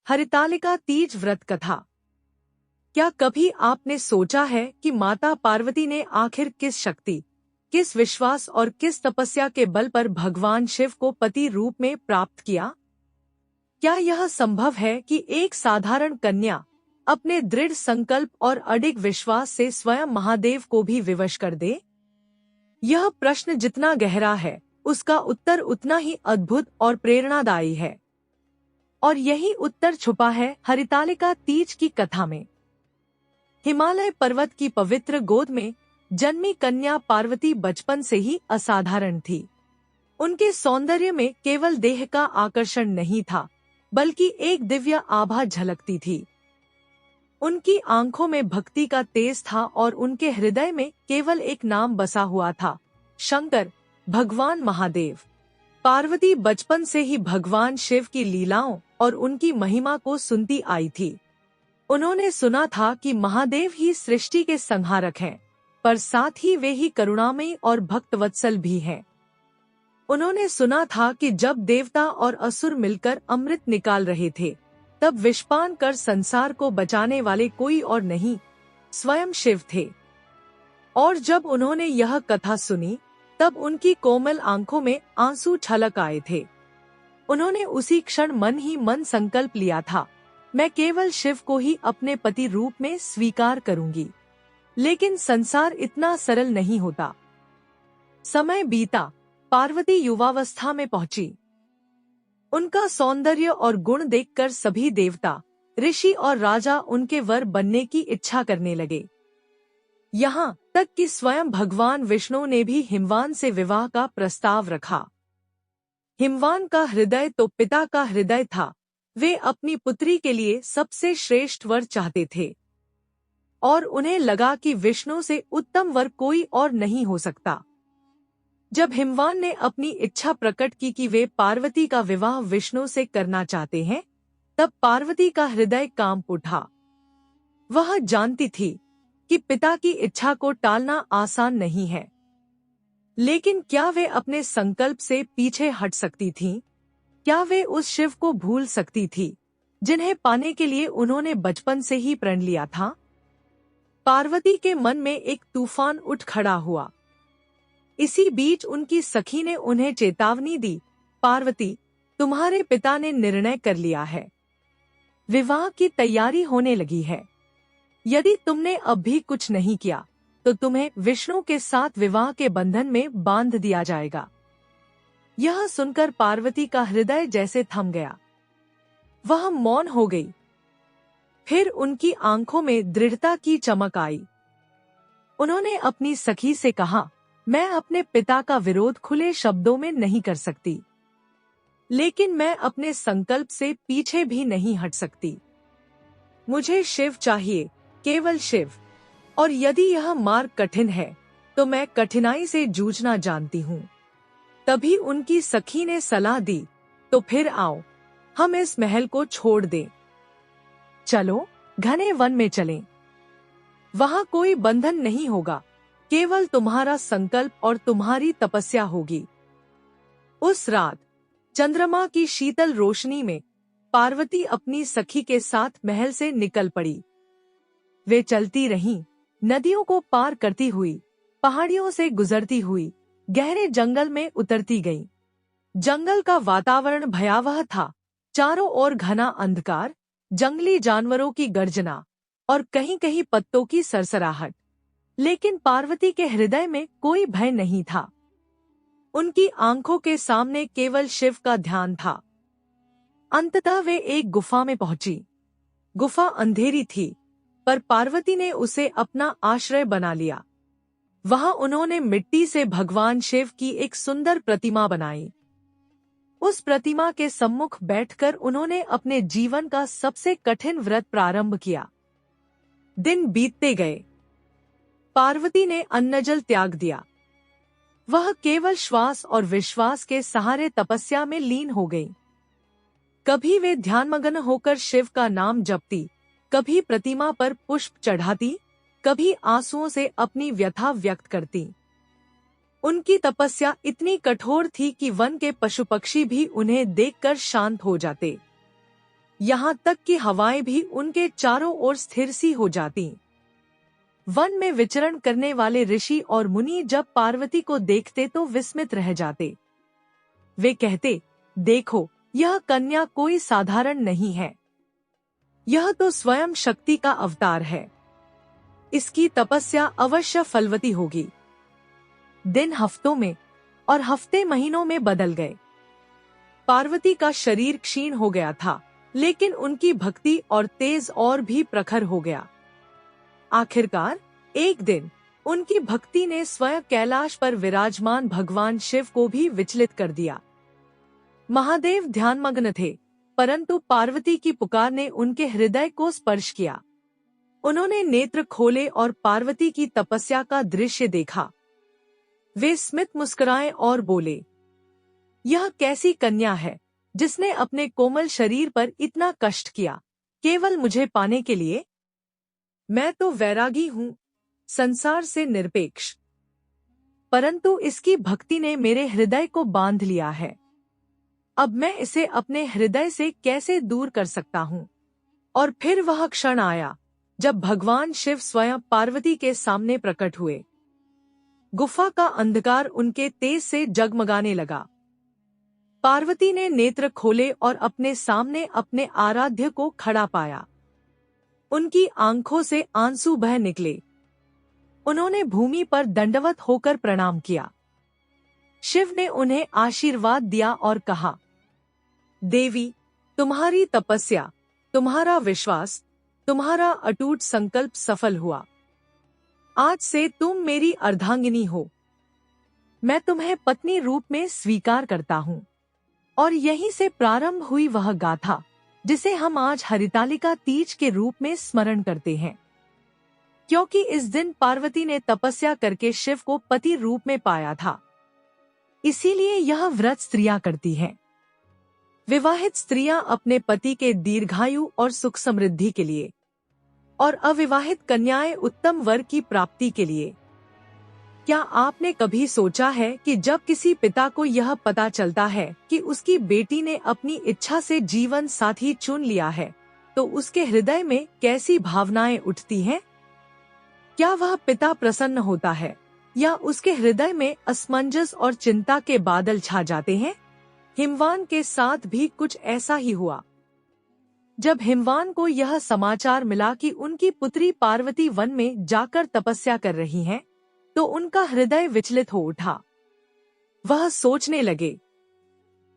हरितालिका तीज व्रत कथा। क्या कभी आपने सोचा है कि माता पार्वती ने आखिर किस शक्ति, किस विश्वास और किस तपस्या के बल पर भगवान शिव को पति रूप में प्राप्त किया? क्या यह संभव है कि एक साधारण कन्या अपने दृढ़ संकल्प और अडिग विश्वास से स्वयं महादेव को भी विवश कर दे? यह प्रश्न जितना गहरा है, उसका उत्तर उतना ही अद्भुत और प्रेरणादायी है। और यही उत्तर छुपा है हरितालिका तीज की कथा में। हिमालय पर्वत की पवित्र गोद में जन्मी कन्या पार्वती बचपन से ही असाधारण थी। उनके सौंदर्य में केवल देह का आकर्षण नहीं था, बल्कि एक दिव्य आभा झलकती थी। उनकी आंखों में भक्ति का तेज था और उनके हृदय में केवल एक नाम बसा हुआ था, शंकर, भगवान महादेव। पार्वती बचपन से ही भगवान शिव की लीलाओं और उनकी महिमा को सुनती आई थी। उन्होंने सुना था कि महादेव ही सृष्टि के संहारक हैं, पर साथ ही वे ही करुणामयी और भक्तवत्सल भी हैं। उन्होंने सुना था कि जब देवता और असुर मिलकर अमृत निकाल रहे थे, तब विषपान कर संसार को बचाने वाले कोई और नहीं, स्वयं शिव थे। और जब उन्होंने यह कथा सुनी, तब उनकी कोमल आंखों में आंसू छलक आए थे। उन्होंने उसी क्षण मन ही मन संकल्प लिया था, मैं केवल शिव को ही अपने पति रूप में स्वीकार करूंगी। लेकिन संसार इतना सरल नहीं होता। समय बीता, पार्वती युवावस्था में पहुंची। उनका सौंदर्य और गुण देखकर सभी देवता, ऋषि और राजा उनके वर बनने की इच्छा करने लगे। यहाँ तक कि स्वयं भगवान विष्णु ने भी हिमवान से विवाह का प्रस्ताव रखा। हिमवान का हृदय तो पिता का हृदय था। वे अपनी पुत्री के लिए सबसे श्रेष्ठ वर चाहते थे और उन्हें लगा कि विष्णु से उत्तम वर कोई और नहीं हो सकता। जब हिमवान ने अपनी इच्छा प्रकट की कि वे पार्वती का विवाह विष्णु से करना चाहते हैं, तब पार्वती का हृदय कांप उठा। वह जानती थी कि पिता की इच्छा को टालना आसान नहीं है, लेकिन क्या वे अपने संकल्प से पीछे हट सकती थीं? क्या वे उस शिव को भूल सकती थी, जिन्हें पाने के लिए उन्होंने बचपन से ही प्रण लिया था? पार्वती के मन में एक तूफान उठ खड़ा हुआ। इसी बीच उनकी सखी ने उन्हें चेतावनी दी, पार्वती, तुम्हारे पिता ने निर्णय कर लिया है। विवाह की तैयारी होने लगी है। यदि तुमने अब भी कुछ नहीं किया, तो तुम्हें विष्णु के साथ विवाह के बंधन में बांध दिया जाएगा। यह सुनकर पार्वती का हृदय जैसे थम गया। वह मौन हो गई। फिर उनकी आंखों में दृढ़ता की चमक आई। उन्होंने अपनी सखी से कहा, मैं अपने पिता का विरोध खुले शब्दों में नहीं कर सकती, लेकिन मैं अपने संकल्प से पीछे भी नहीं हट सकती। मुझे शिव चाहिए, केवल शिव। और यदि यह मार्ग कठिन है, तो मैं कठिनाई से जूझना जानती हूँ। तभी उनकी सखी ने सलाह दी, तो फिर आओ, हम इस महल को छोड़ दें। चलो घने वन में चलें। वहाँ कोई बंधन नहीं होगा, केवल तुम्हारा संकल्प और तुम्हारी तपस्या होगी। उस रात चंद्रमा की शीतल रोशनी में पार्वती अपनी सखी के साथ महल से निकल पड़ी। वे चलती रहीं, नदियों को पार करती हुई, पहाड़ियों से गुजरती हुई, गहरे जंगल में उतरती गईं। जंगल का वातावरण भयावह था। चारों ओर घना अंधकार, जंगली जानवरों की गर्जना और कहीं कहीं पत्तों की सरसराहट। लेकिन पार्वती के हृदय में कोई भय नहीं था। उनकी आंखों के सामने केवल शिव का ध्यान था। अंततः वे एक गुफा में पहुंची। गुफा अंधेरी थी, पर पार्वती ने उसे अपना आश्रय बना लिया। वहां उन्होंने मिट्टी से भगवान शिव की एक सुंदर प्रतिमा बनाई। उस प्रतिमा के सम्मुख बैठकर उन्होंने अपने जीवन का सबसे कठिन व्रत प्रारंभ किया। दिन बीतते गए। पार्वती ने अन्नजल त्याग दिया। वह केवल श्वास और विश्वास के सहारे तपस्या में लीन हो गई। कभी वे ध्यानमग्न होकर शिव का नाम जपती, कभी प्रतिमा पर पुष्प चढ़ाती, कभी आंसुओं से अपनी व्यथा व्यक्त करती। उनकी तपस्या इतनी कठोर थी कि वन के पशु पक्षी भी उन्हें देखकर शांत हो जाते। यहाँ तक कि हवाएं भी उनके चारों ओर स्थिर सी हो जाती। वन में विचरण करने वाले ऋषि और मुनि जब पार्वती को देखते तो विस्मित रह जाते। वे कहते, देखो, यह कन्या कोई साधारण नहीं है, यह तो स्वयं शक्ति का अवतार है। इसकी तपस्या अवश्य फलवती होगी। दिन हफ्तों में और हफ्ते महीनों में बदल गए। पार्वती का शरीर क्षीण हो गया था, लेकिन उनकी भक्ति और तेज और भी प्रखर हो गया। आखिरकार एक दिन उनकी भक्ति ने स्वयं कैलाश पर विराजमान भगवान शिव को भी विचलित कर दिया। महादेव ध्यानमग्न थे, परंतु पार्वती की पुकार ने उनके हृदय को स्पर्श किया। उन्होंने नेत्र खोले और पार्वती की तपस्या का दृश्य देखा। वे स्मित मुस्कुराए और बोले, यह कैसी कन्या है जिसने अपने कोमल शरीर पर इतना कष्ट किया, केवल मुझे पाने के लिए? मैं तो वैरागी हूँ, संसार से निरपेक्ष, परंतु इसकी भक्ति ने मेरे हृदय को बांध लिया है। अब मैं इसे अपने हृदय से कैसे दूर कर सकता हूँ? और फिर वह क्षण आया जब भगवान शिव स्वयं पार्वती के सामने प्रकट हुए। गुफा का अंधकार उनके तेज से जगमगाने लगा। पार्वती ने नेत्र खोले और अपने सामने अपने आराध्य को खड़ा पाया। उनकी आंखों से आंसू बह निकले। उन्होंने भूमि पर दंडवत होकर प्रणाम किया। शिव ने उन्हें आशीर्वाद दिया और कहा, देवी, तुम्हारी तपस्या, तुम्हारा विश्वास, तुम्हारा अटूट संकल्प सफल हुआ। आज से तुम मेरी अर्धांगिनी हो। मैं तुम्हें पत्नी रूप में स्वीकार करता हूँ। और यहीं से प्रारंभ हुई वह गाथा जिसे हम आज हरितालिका तीज के रूप में स्मरण करते हैं, क्योंकि इस दिन पार्वती ने तपस्या करके शिव को पति रूप में पाया था। इसीलिए यह व्रत स्त्रियां करती हैं। विवाहित स्त्रियां अपने पति के दीर्घायु और सुख समृद्धि के लिए, और अविवाहित कन्याएं उत्तम वर की प्राप्ति के लिए। क्या आपने कभी सोचा है कि जब किसी पिता को यह पता चलता है कि उसकी बेटी ने अपनी इच्छा से जीवन साथी चुन लिया है, तो उसके हृदय में कैसी भावनाएं उठती हैं? क्या वह पिता प्रसन्न होता है या उसके हृदय में असमंजस और चिंता के बादल छा जाते हैं? हिमवान के साथ भी कुछ ऐसा ही हुआ। जब हिमवान को यह समाचार मिला कि उनकी पुत्री पार्वती वन में जाकर तपस्या कर रही हैं, तो उनका हृदय विचलित हो उठा। वह सोचने लगे,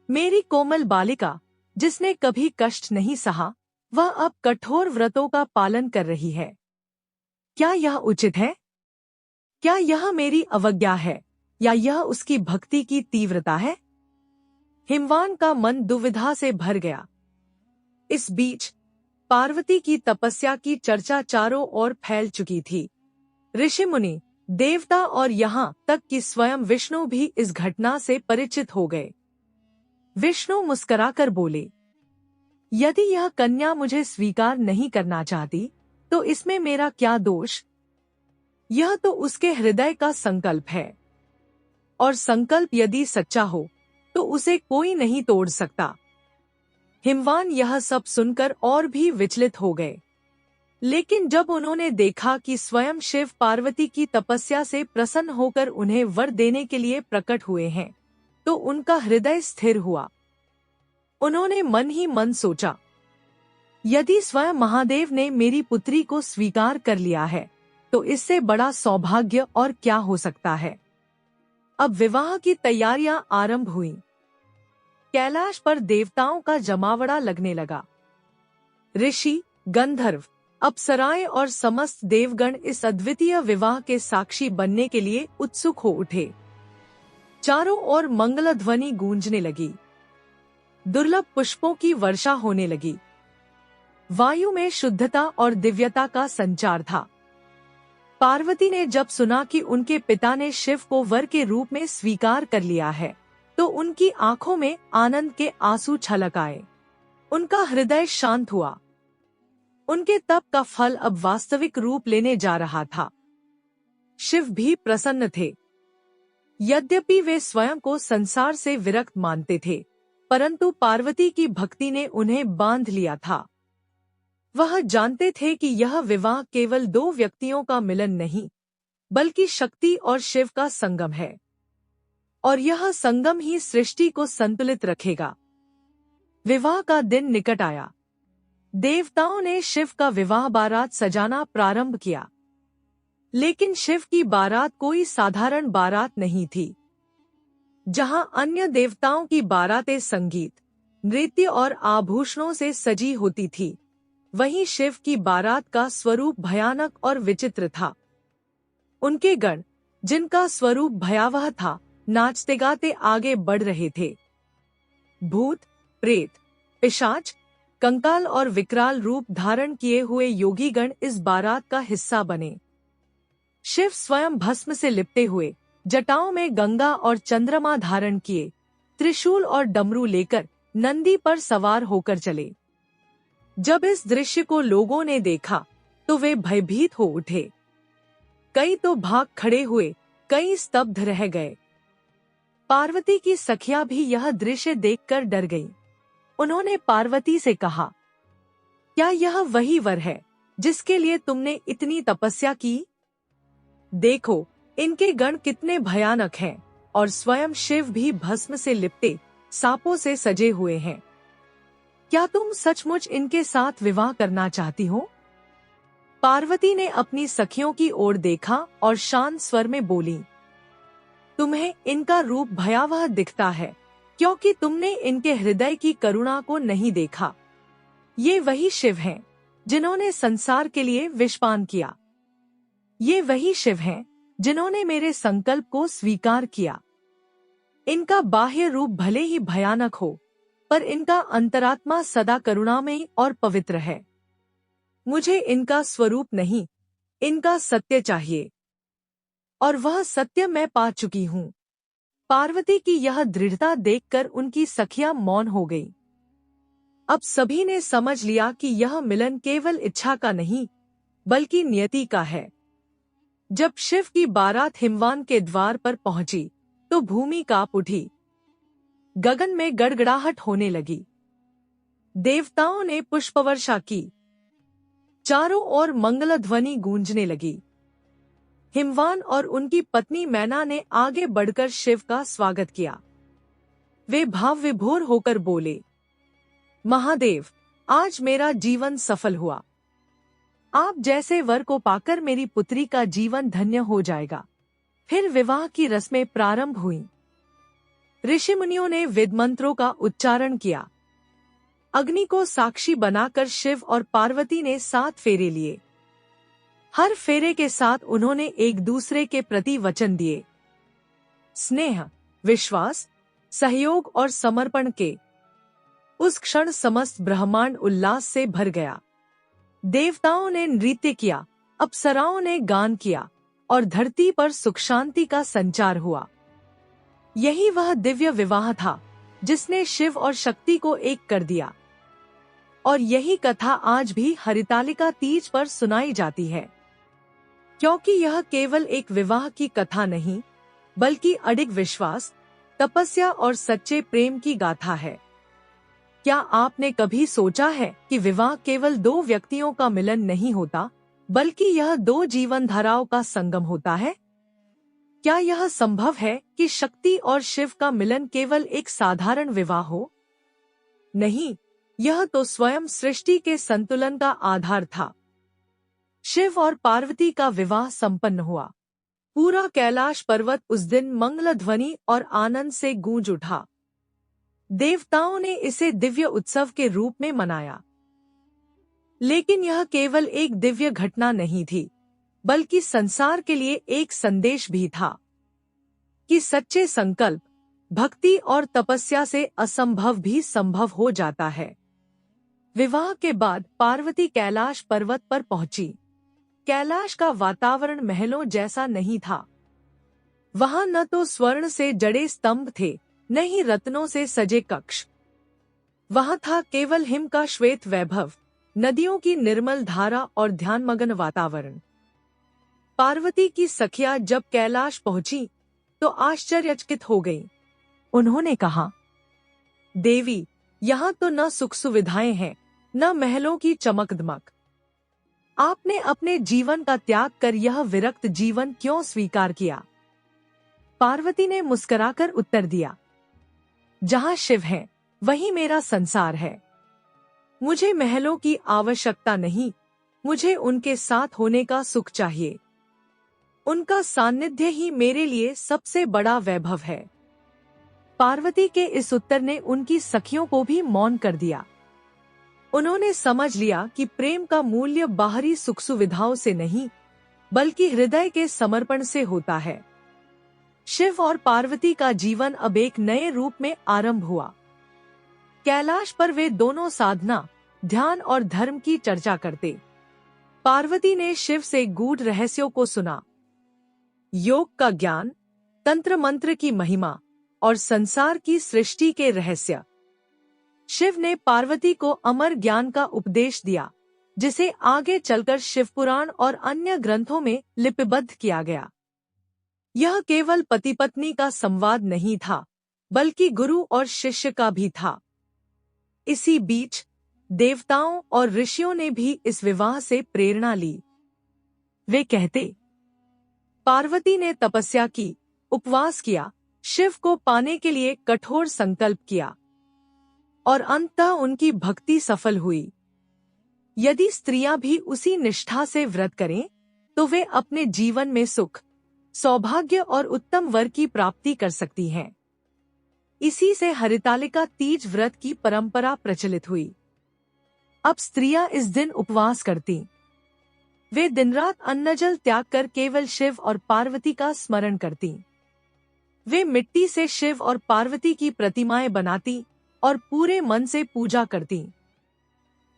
मेरी कोमल बालिका, जिसने कभी कष्ट नहीं सहा, वह अब कठोर व्रतों का पालन कर रही है। क्या यह उचित है? क्या यह मेरी अवज्ञा है या यह उसकी भक्ति की तीव्रता है? हिमवान का मन दुविधा से भर गया। इस बीच पार्वती की तपस्या की चर्चा चारों ओर फैल चुकी थी। ऋषि मुनि, देवता और यहाँ तक कि स्वयं विष्णु भी इस घटना से परिचित हो गए। विष्णु मुस्कुराकर बोले, यदि यह कन्या मुझे स्वीकार नहीं करना चाहती, तो इसमें मेरा क्या दोष? यह तो उसके हृदय का संकल्प है, और संकल्प यदि सच्चा हो तो उसे कोई नहीं तोड़ सकता। हिमवान यह सब सुनकर और भी विचलित हो गए, लेकिन जब उन्होंने देखा कि स्वयं शिव पार्वती की तपस्या से प्रसन्न होकर उन्हें वर देने के लिए प्रकट हुए हैं, तो उनका हृदय स्थिर हुआ। उन्होंने मन ही मन सोचा, यदि स्वयं महादेव ने मेरी पुत्री को स्वीकार कर लिया है, तो इससे बड़ा सौभाग्य और क्या हो सकता है। अब विवाह की तैयारियां आरंभ हुईं। कैलाश पर देवताओं का जमावड़ा लगने लगा। ऋषि, गंधर्व, अप्सराएं और समस्त देवगण इस अद्वितीय विवाह के साक्षी बनने के लिए उत्सुक हो उठे। चारों ओर मंगल ध्वनि गूंजने लगी। दुर्लभ पुष्पों की वर्षा होने लगी। वायु में शुद्धता और दिव्यता का संचार था। पार्वती ने जब सुना कि उनके पिता ने शिव को वर के रूप में स्वीकार कर लिया है, तो उनकी आंखों में आनंद के आंसू छलक आए। उनका हृदय शांत हुआ। उनके तप का फल अब वास्तविक रूप लेने जा रहा था। शिव भी प्रसन्न थे। यद्यपि वे स्वयं को संसार से विरक्त मानते थे, परंतु पार्वती की भक्ति ने उन्हें बांध लिया था। वह जानते थे कि यह विवाह केवल दो व्यक्तियों का मिलन नहीं, बल्कि शक्ति और शिव का संगम है, और यह संगम ही सृष्टि को संतुलित रखेगा। विवाह का दिन निकट आया। देवताओं ने शिव का विवाह बारात सजाना प्रारंभ किया। लेकिन शिव की बारात कोई साधारण बारात नहीं थी। जहां अन्य देवताओं की बारातें संगीत, नृत्य और आभूषणों से सजी होती थी, वहीं शिव की बारात का स्वरूप भयानक और विचित्र था। उनके गण, जिनका स्वरूप भयावह था, नाचते गाते आगे बढ़ रहे थे। भूत, प्रेत, पिशाच, कंकाल और विकराल रूप धारण किए हुए योगीगण इस बारात का हिस्सा बने। शिव स्वयं भस्म से लिपटे हुए, जटाओं में गंगा और चंद्रमा धारण किए, त्रिशूल और डमरू लेकर नंदी पर सवार होकर चले। जब इस दृश्य को लोगों ने देखा तो वे भयभीत हो उठे। कई तो भाग खड़े हुए, कई स्तब्ध रह गए। पार्वती की सखियां भी यह दृश्य देखकर डर गईं। उन्होंने पार्वती से कहा, क्या यह वही वर है जिसके लिए तुमने इतनी तपस्या की? देखो, इनके गण कितने भयानक हैं, और स्वयं शिव भी भस्म से लिपटे, सांपों से सजे हुए हैं। क्या तुम सचमुच इनके साथ विवाह करना चाहती हो? पार्वती ने अपनी सखियों की ओर देखा और शांत स्वर में बोली, तुम्हें इनका रूप भयावह दिखता है, क्योंकि तुमने इनके हृदय की करुणा को नहीं देखा। ये वही शिव हैं जिन्होंने संसार के लिए विषपान किया। ये वही शिव हैं जिन्होंने मेरे संकल्प को स्वीकार किया। इनका बाह्य रूप भले ही भयानक हो, पर इनका अंतरात्मा सदा करुणामयी और पवित्र है। मुझे इनका स्वरूप नहीं, इनका सत्य चाहिए, और वह सत्य मैं पा चुकी हूँ। पार्वती की यह दृढ़ता देखकर उनकी सखियां मौन हो गईं। अब सभी ने समझ लिया कि यह मिलन केवल इच्छा का नहीं, बल्कि नियति का है। जब शिव की बारात हिमवान के द्वार पर पहुंची, तो भूमि कांप उठी। गगन में गड़गड़ाहट होने लगी। देवताओं ने पुष्पवर्षा की। चारों ओर मंगल ध्वनि गूंजने लगी। हिमवान और उनकी पत्नी मैना ने आगे बढ़कर शिव का स्वागत किया। वे भाव विभोर होकर बोले, महादेव, आज मेरा जीवन सफल हुआ। आप जैसे वर को पाकर मेरी पुत्री का जीवन धन्य हो जाएगा। फिर विवाह की रस्में प्रारंभ हुईं। ऋषि मुनियों ने वेद मंत्रों का उच्चारण किया। अग्नि को साक्षी बनाकर शिव और पार्वती ने 7 फेरे लिए। हर फेरे के साथ उन्होंने एक दूसरे के प्रति वचन दिए। स्नेह, विश्वास, सहयोग और समर्पण के। उस क्षण समस्त ब्रह्मांड उल्लास से भर गया। देवताओं ने नृत्य किया, अप्सराओं ने गान किया, और धरती पर सुख शांति का संचार हुआ। यही वह दिव्य विवाह था जिसने शिव और शक्ति को एक कर दिया। और यही कथा आज भी हरितालिका तीज पर सुनाई जाती है, क्योंकि यह केवल एक विवाह की कथा नहीं, बल्कि अडिग विश्वास, तपस्या और सच्चे प्रेम की गाथा है। क्या आपने कभी सोचा है कि विवाह केवल दो व्यक्तियों का मिलन नहीं होता, बल्कि यह दो जीवन धाराओं का संगम होता है? क्या यह संभव है कि शक्ति और शिव का मिलन केवल एक साधारण विवाह हो? नहीं, यह तो स्वयं सृष्टि के संतुलन का आधार था। शिव और पार्वती का विवाह संपन्न हुआ। पूरा कैलाश पर्वत उस दिन मंगल ध्वनि और आनंद से गूंज उठा। देवताओं ने इसे दिव्य उत्सव के रूप में मनाया। लेकिन यह केवल एक दिव्य घटना नहीं थी, बल्कि संसार के लिए एक संदेश भी था कि सच्चे संकल्प, भक्ति और तपस्या से असंभव भी संभव हो जाता है। विवाह के बाद पार्वती कैलाश पर्वत पर पहुंची। कैलाश का वातावरण महलों जैसा नहीं था। वहां न तो स्वर्ण से जड़े स्तंभ थे, न ही रत्नों से सजे कक्ष। वहां था केवल हिम का श्वेत वैभव, नदियों की निर्मल धारा और ध्यानमग्न वातावरण। पार्वती की सखियां जब कैलाश पहुंची तो आश्चर्यचकित हो गईं। उन्होंने कहा, देवी, यहाँ तो न सुख सुविधाएं हैं, न महलों की चमक दमक। आपने अपने जीवन का त्याग कर यह विरक्त जीवन क्यों स्वीकार किया? पार्वती ने मुस्कुराकर उत्तर दिया, जहाँ शिव है वहीं मेरा संसार है। मुझे महलों की आवश्यकता नहीं, मुझे उनके साथ होने का सुख चाहिए। उनका सान्निध्य ही मेरे लिए सबसे बड़ा वैभव है। पार्वती के इस उत्तर ने उनकी सखियों को भी मौन कर दिया। उन्होंने समझ लिया कि प्रेम का मूल्य बाहरी सुख सुविधाओं से नहीं, बल्कि हृदय के समर्पण से होता है। शिव और पार्वती का जीवन अब एक नए रूप में आरंभ हुआ। कैलाश पर वे दोनों साधना, ध्यान और धर्म की चर्चा करते। पार्वती ने शिव से गूढ़ रहस्यों को सुना, योग का ज्ञान, तंत्र मंत्र की महिमा और संसार की सृष्टि के रहस्य। शिव ने पार्वती को अमर ज्ञान का उपदेश दिया, जिसे आगे चलकर शिव पुराण और अन्य ग्रंथों में लिपिबद्ध किया गया। यह केवल पति पत्नी का संवाद नहीं था, बल्कि गुरु और शिष्य का भी था। इसी बीच देवताओं और ऋषियों ने भी इस विवाह से प्रेरणा ली। वे कहते, पार्वती ने तपस्या की, उपवास किया, शिव को पाने के लिए कठोर संकल्प किया और अंततः उनकी भक्ति सफल हुई। यदि स्त्रियां भी उसी निष्ठा से व्रत करें, तो वे अपने जीवन में सुख, सौभाग्य और उत्तम वर की प्राप्ति कर सकती हैं। इसी से हरितालिका तीज व्रत की परंपरा प्रचलित हुई। अब स्त्रियां इस दिन उपवास करती। वे दिन रात अन्नजल त्याग कर केवल शिव और पार्वती का स्मरण करती। वे मिट्टी से शिव और पार्वती की प्रतिमाएं बनाती और पूरे मन से पूजा करती।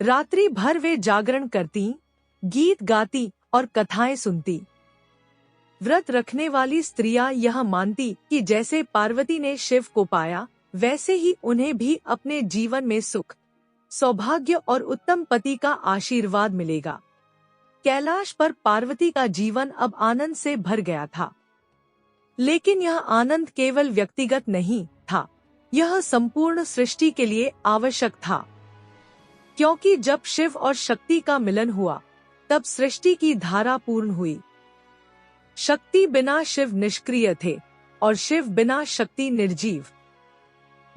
रात्रि भर वे जागरण करती, गीत गाती और कथाएं सुनती। व्रत रखने वाली स्त्रियां यह मानती कि जैसे पार्वती ने शिव को पाया, वैसे ही उन्हें भी अपने जीवन में सुख, सौभाग्य और उत्तम पति का आशीर्वाद मिलेगा। कैलाश पर पार्वती का जीवन अब आनंद से भर गया था। लेकिन यह आनंद केवल व्यक्तिगत नहीं था, यह संपूर्ण सृष्टि के लिए आवश्यक था। क्योंकि जब शिव और शक्ति का मिलन हुआ, तब सृष्टि की धारा पूर्ण हुई। शक्ति बिना शिव निष्क्रिय थे और शिव बिना शक्ति निर्जीव।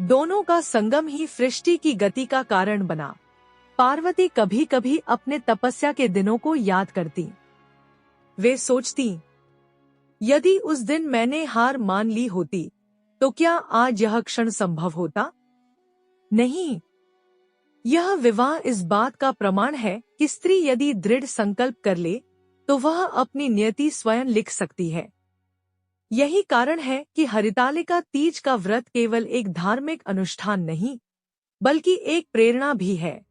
दोनों का संगम ही सृष्टि की गति का कारण बना। पार्वती कभी कभी अपने तपस्या के दिनों को याद करती। वे सोचती, यदि उस दिन मैंने हार मान ली होती, तो क्या आज यह क्षण संभव होता? नहीं। यह विवाह इस बात का प्रमाण है कि स्त्री यदि दृढ़ संकल्प कर ले, तो वह अपनी नियति स्वयं लिख सकती है। यही कारण है कि हरितालिका तीज का व्रत केवल एक धार्मिक अनुष्ठान नहीं, बल्कि एक प्रेरणा भी है।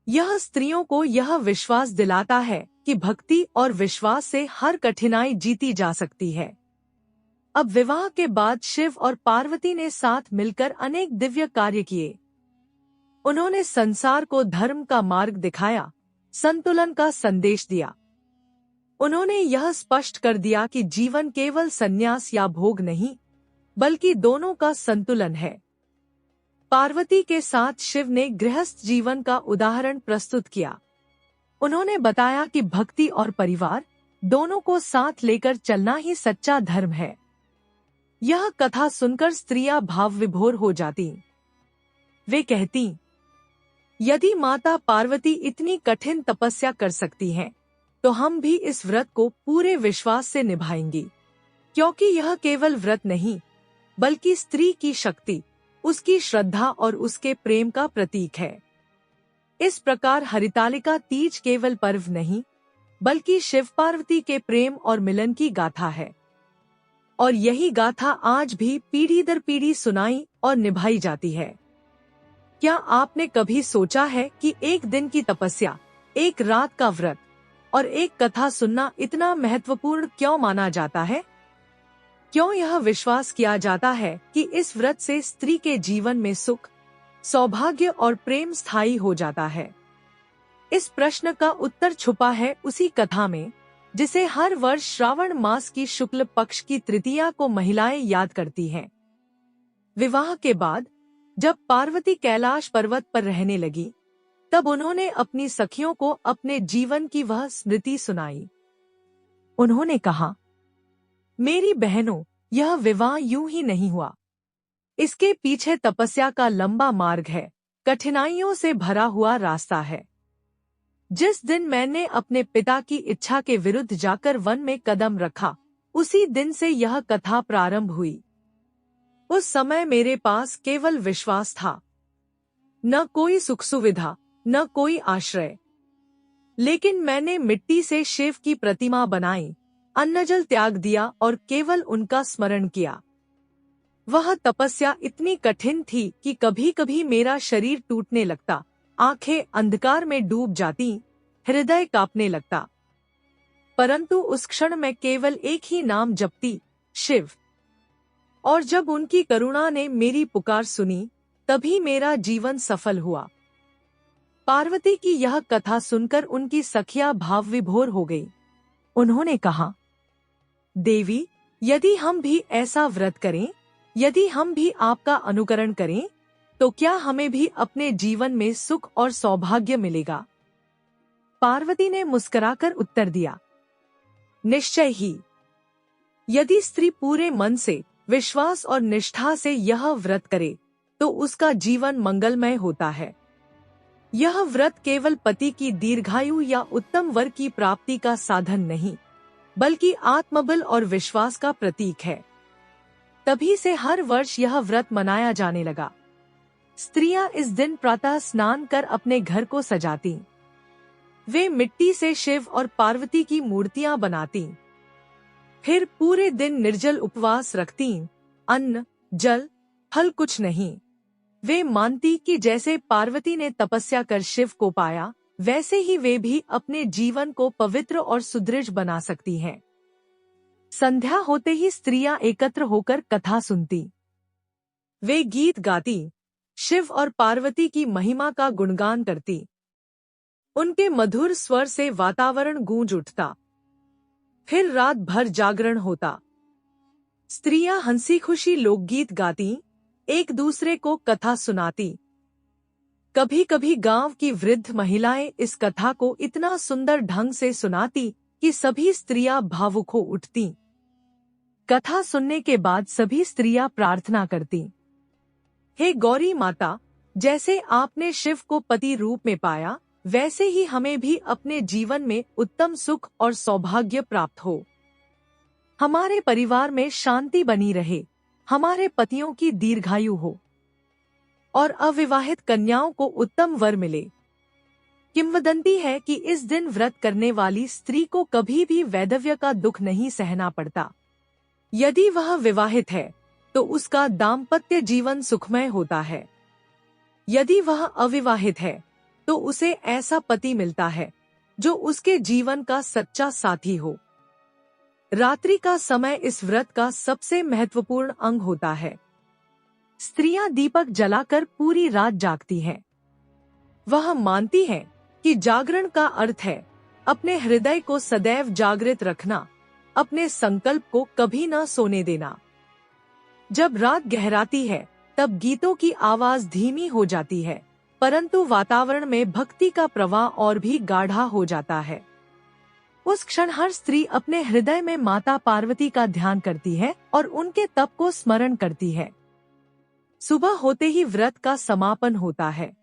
यह स्त्रियों को यह विश्वास दिलाता है कि भक्ति और विश्वास से हर कठिनाई जीती जा सकती है। अब विवाह के बाद शिव और पार्वती ने साथ मिलकर अनेक दिव्य कार्य किए। उन्होंने संसार को धर्म का मार्ग दिखाया, संतुलन का संदेश दिया। उन्होंने यह स्पष्ट कर दिया कि जीवन केवल संन्यास या भोग नहीं, बल्कि दोनों का संतुलन है। पार्वती के साथ शिव ने गृहस्थ जीवन का उदाहरण प्रस्तुत किया। उन्होंने बताया कि भक्ति और परिवार दोनों को साथ लेकर चलना ही सच्चा धर्म है। यह कथा सुनकर स्त्रियां भाव विभोर हो जाती। वे कहती, यदि माता पार्वती इतनी कठिन तपस्या कर सकती हैं, तो हम भी इस व्रत को पूरे विश्वास से निभाएंगी। क्योंकि यह केवल व्रत नहीं, बल्कि स्त्री की शक्ति, उसकी श्रद्धा और उसके प्रेम का प्रतीक है। इस प्रकार हरितालिका तीज केवल पर्व नहीं, बल्कि शिव पार्वती के प्रेम और मिलन की गाथा है। और यही गाथा आज भी पीढ़ी दर पीढ़ी सुनाई और निभाई जाती है। क्या आपने कभी सोचा है कि एक दिन की तपस्या, एक रात का व्रत और एक कथा सुनना इतना महत्वपूर्ण क्यों माना जाता है? क्यों यह विश्वास किया जाता है कि इस व्रत से स्त्री के जीवन में सुख, सौभाग्य और प्रेम स्थायी हो जाता है? इस प्रश्न का उत्तर छुपा है उसी कथा में, जिसे हर वर्ष श्रावण मास की शुक्ल पक्ष की तृतीया को महिलाएं याद करती हैं। विवाह के बाद जब पार्वती कैलाश पर्वत पर रहने लगी, तब उन्होंने अपनी सखियों को अपने जीवन की वह स्मृति सुनाई। उन्होंने कहा, मेरी बहनों, यह विवाह यूं ही नहीं हुआ। इसके पीछे तपस्या का लंबा मार्ग है, कठिनाइयों से भरा हुआ रास्ता है। जिस दिन मैंने अपने पिता की इच्छा के विरुद्ध जाकर वन में कदम रखा, उसी दिन से यह कथा प्रारंभ हुई। उस समय मेरे पास केवल विश्वास था, न कोई सुख सुविधा, न कोई आश्रय। लेकिन मैंने मिट्टी से शिव की प्रतिमा बनाई, अन्नजल त्याग दिया और केवल उनका स्मरण किया। वह तपस्या इतनी कठिन थी कि कभी कभी मेरा शरीर टूटने लगता, आंखें अंधकार में डूब जाती, हृदय कांपने लगता। परंतु उस क्षण मैं केवल एक ही नाम जपती, शिव। और जब उनकी करुणा ने मेरी पुकार सुनी, तभी मेरा जीवन सफल हुआ। पार्वती की यह कथा सुनकर उनकी सखियां भावविभोर हो गई। उन्होंने कहा, देवी, यदि हम भी ऐसा व्रत करें, यदि हम भी आपका अनुकरण करें, तो क्या हमें भी अपने जीवन में सुख और सौभाग्य मिलेगा? पार्वती ने मुस्कुराकर उत्तर दिया, निश्चय ही। यदि स्त्री पूरे मन से, विश्वास और निष्ठा से यह व्रत करे, तो उसका जीवन मंगलमय होता है। यह व्रत केवल पति की दीर्घायु या उत्तम वर की प्राप्ति का साधन नहीं, बल्कि आत्मबल और विश्वास का प्रतीक है। तभी से हर वर्ष यह व्रत मनाया जाने लगा। स्त्रियां इस दिन प्रातः स्नान कर अपने घर को सजाती। वे मिट्टी से शिव और पार्वती की मूर्तियां बनाती। फिर पूरे दिन निर्जल उपवास रखती, अन्न, जल, फल कुछ नहीं। वे मानती कि जैसे पार्वती ने तपस्या कर शिव को पाया, वैसे ही वे भी अपने जीवन को पवित्र और सुदृढ़ बना सकती हैं। संध्या होते ही स्त्रियां एकत्र होकर कथा सुनती। वे गीत गाती, शिव और पार्वती की महिमा का गुणगान करती। उनके मधुर स्वर से वातावरण गूंज उठता। फिर रात भर जागरण होता। स्त्रियां हंसी खुशी लोकगीत गाती, एक दूसरे को कथा सुनाती। कभी कभी गांव की वृद्ध महिलाएं इस कथा को इतना सुंदर ढंग से सुनाती कि सभी स्त्रियां भावुक हो उठती। कथा सुनने के बाद सभी स्त्रियां प्रार्थना करती, हे गौरी माता, जैसे आपने शिव को पति रूप में पाया, वैसे ही हमें भी अपने जीवन में उत्तम सुख और सौभाग्य प्राप्त हो। हमारे परिवार में शांति बनी रहे, हमारे पतियों की दीर्घायु हो और अविवाहित कन्याओं को उत्तम वर मिले। किंवदंती है कि इस दिन व्रत करने वाली स्त्री को कभी भी वैधव्य का दुख नहीं सहना पड़ता। यदि वह विवाहित है, तो उसका दाम्पत्य जीवन सुखमय होता है। यदि वह अविवाहित है, तो उसे ऐसा पति मिलता है जो उसके जीवन का सच्चा साथी हो। रात्रि का समय इस व्रत का सबसे महत्वपूर्ण अंग होता है। स्त्रियां दीपक जलाकर पूरी रात जागती हैं। वह मानती हैं कि जागरण का अर्थ है अपने हृदय को सदैव जागृत रखना, अपने संकल्प को कभी न सोने देना। जब रात गहराती है, तब गीतों की आवाज धीमी हो जाती है, परंतु वातावरण में भक्ति का प्रवाह और भी गाढ़ा हो जाता है। उस क्षण हर स्त्री अपने हृदय में माता पार्वती का ध्यान करती है और उनके तप को स्मरण करती है। सुबह होते ही व्रत का समापन होता है।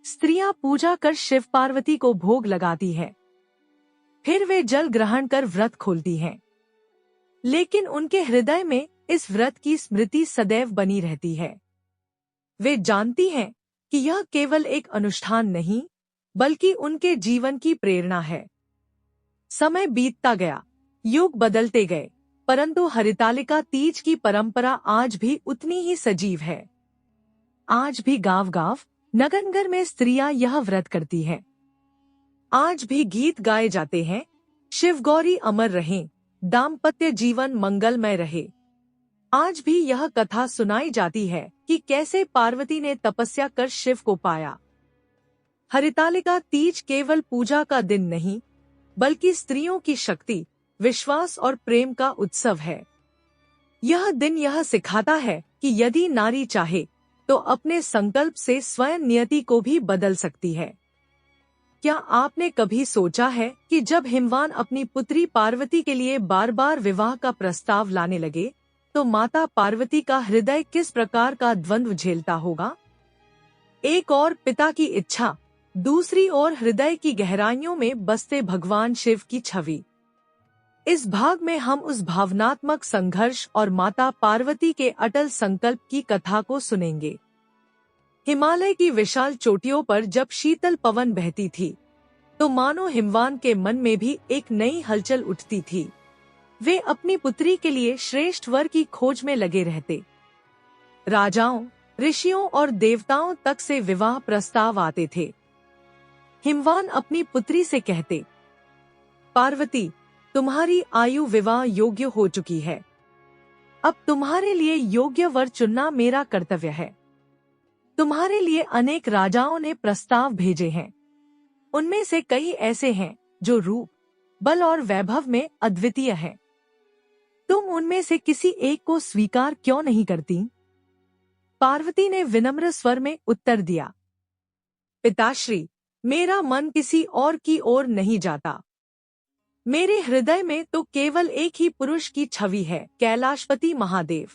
स्त्रियां पूजा कर शिव पार्वती को भोग लगाती है। फिर वे जल ग्रहण कर व्रत खोलती हैं। लेकिन उनके हृदय में इस व्रत की स्मृति सदैव बनी रहती है। वे जानती हैं कि यह केवल एक अनुष्ठान नहीं, बल्कि उनके जीवन की प्रेरणा है। समय बीतता गया, युग बदलते गए, परंतु हरितालिका तीज की परंपरा आज भी उतनी ही सजीव है। आज भी गांव-गांव, नगर-नगर में स्त्रियां यह व्रत करती हैं। आज भी गीत गाए जाते हैं, शिव गौरी अमर रहें, दाम्पत्य जीवन मंगलमय रहे। आज भी यह कथा सुनाई जाती है कि कैसे पार्वती ने तपस्या कर शिव को पाया। हरितालिका तीज केवल पूजा का दिन नहीं, बल्कि स्त्रियों की शक्ति, विश्वास और प्रेम का उत्सव है। यह दिन यह सिखाता है कि यदि नारी चाहे, तो अपने संकल्प से स्वयं नियति को भी बदल सकती है। क्या आपने कभी सोचा है कि जब हिमवान अपनी पुत्री पार्वती के लिए बार बार विवाह का प्रस्ताव लाने लगे, तो माता पार्वती का हृदय किस प्रकार का द्वंद्व झेलता होगा? एक और पिता की इच्छा, दूसरी ओर हृदय की गहराइयों में बसते भगवान शिव की छवि। इस भाग में हम उस भावनात्मक संघर्ष और माता पार्वती के अटल संकल्प की कथा को सुनेंगे। हिमालय की विशाल चोटियों पर जब शीतल पवन बहती थी, तो मानो हिमवान के मन में भी एक नई हलचल उठती थी। वे अपनी पुत्री के लिए श्रेष्ठ वर की खोज में लगे रहते। राजाओं, ऋषियों और देवताओं तक से विवाह प्रस्ताव आते थे। हिमवान अपनी पुत्री से कहते, पार्वती, तुम्हारी आयु विवाह योग्य हो चुकी है। अब तुम्हारे लिए योग्य वर चुनना मेरा कर्तव्य है। तुम्हारे लिए अनेक राजाओं ने प्रस्ताव भेजे हैं। उनमें से कई ऐसे हैं जो रूप, बल और वैभव में अद्वितीय हैं। तुम उनमें से किसी एक को स्वीकार क्यों नहीं करती? पार्वती ने विनम्र स्वर में उत्तर दिया, पिताश्री, मेरा मन किसी और की ओर नहीं जाता। मेरे हृदय में तो केवल एक ही पुरुष की छवि है, कैलाशपति महादेव।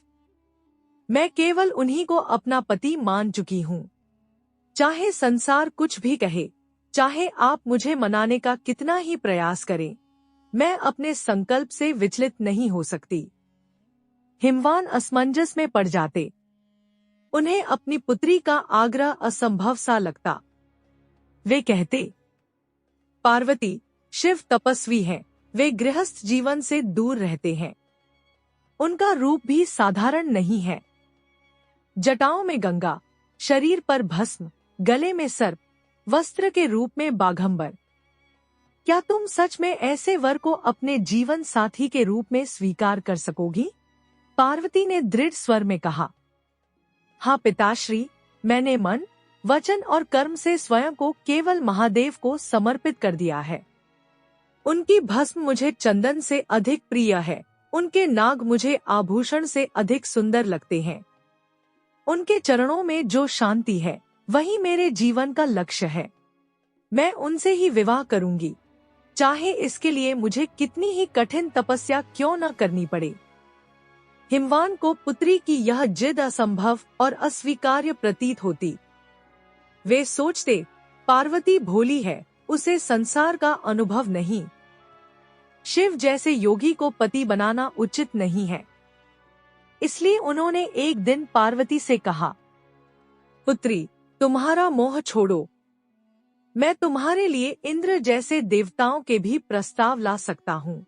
मैं केवल उन्हीं को अपना पति मान चुकी हूँ। चाहे संसार कुछ भी कहे, चाहे आप मुझे मनाने का कितना ही प्रयास करें, मैं अपने संकल्प से विचलित नहीं हो सकती। हिमवान असमंजस में पड़ जाते। उन्हें अपनी पुत्री का आग्रह असंभव सा लगता। वे कहते, पार्वती, शिव तपस्वी हैं, वे गृहस्थ जीवन से दूर रहते हैं। उनका रूप भी साधारण नहीं है। जटाओं में गंगा, शरीर पर भस्म, गले में सर्प, वस्त्र के रूप में बाघंबर। क्या तुम सच में ऐसे वर को अपने जीवन साथी के रूप में स्वीकार कर सकोगी? पार्वती ने दृढ़ स्वर में कहा, हाँ पिताश्री, मैंने मन, वचन और कर्म से स्वयं को केवल महादेव को समर्पित कर दिया है। उनकी भस्म मुझे चंदन से अधिक प्रिय है। उनके नाग मुझे आभूषण से अधिक सुंदर लगते हैं। उनके चरणों में जो शांति है, वही मेरे जीवन का लक्ष्य है। मैं उनसे ही विवाह करूंगी, चाहे इसके लिए मुझे कितनी ही कठिन तपस्या क्यों न करनी पड़े। हिमवान को पुत्री की यह जिद असंभव और अस्वीकार्य प्रतीत होती। वे सोचते, पार्वती भोली है, उसे संसार का अनुभव नहीं। शिव जैसे योगी को पति बनाना उचित नहीं है। इसलिए उन्होंने एक दिन पार्वती से कहा, पुत्री, तुम्हारा मोह छोड़ो। मैं तुम्हारे लिए इंद्र जैसे देवताओं के भी प्रस्ताव ला सकता हूँ।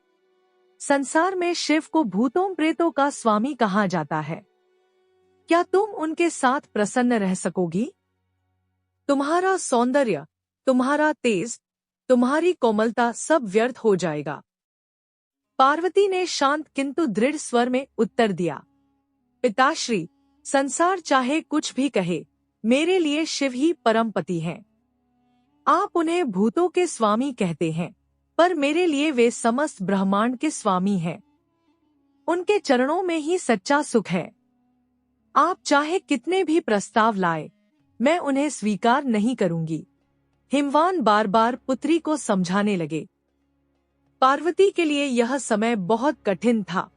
संसार में शिव को भूतों प्रेतों का स्वामी कहा जाता है। क्या तुम उनके साथ प्रसन्न रह सकोगी? तुम्हारा सौंदर्य, तुम्हारा तेज, तुम्हारी कोमलता सब व्यर्थ हो जाएगा। पार्वती ने शांत किंतु दृढ़ स्वर में उत्तर दिया, पिताश्री, संसार चाहे कुछ भी कहे, मेरे लिए शिव ही परम पति हैं। आप उन्हें भूतों के स्वामी कहते हैं, पर मेरे लिए वे समस्त ब्रह्मांड के स्वामी हैं। उनके चरणों में ही सच्चा सुख है। आप चाहे कितने भी प्रस्ताव लाए, मैं उन्हें स्वीकार नहीं करूंगी। हिमवान बार बार पुत्री को समझाने लगे। पार्वती के लिए यह समय बहुत कठिन था।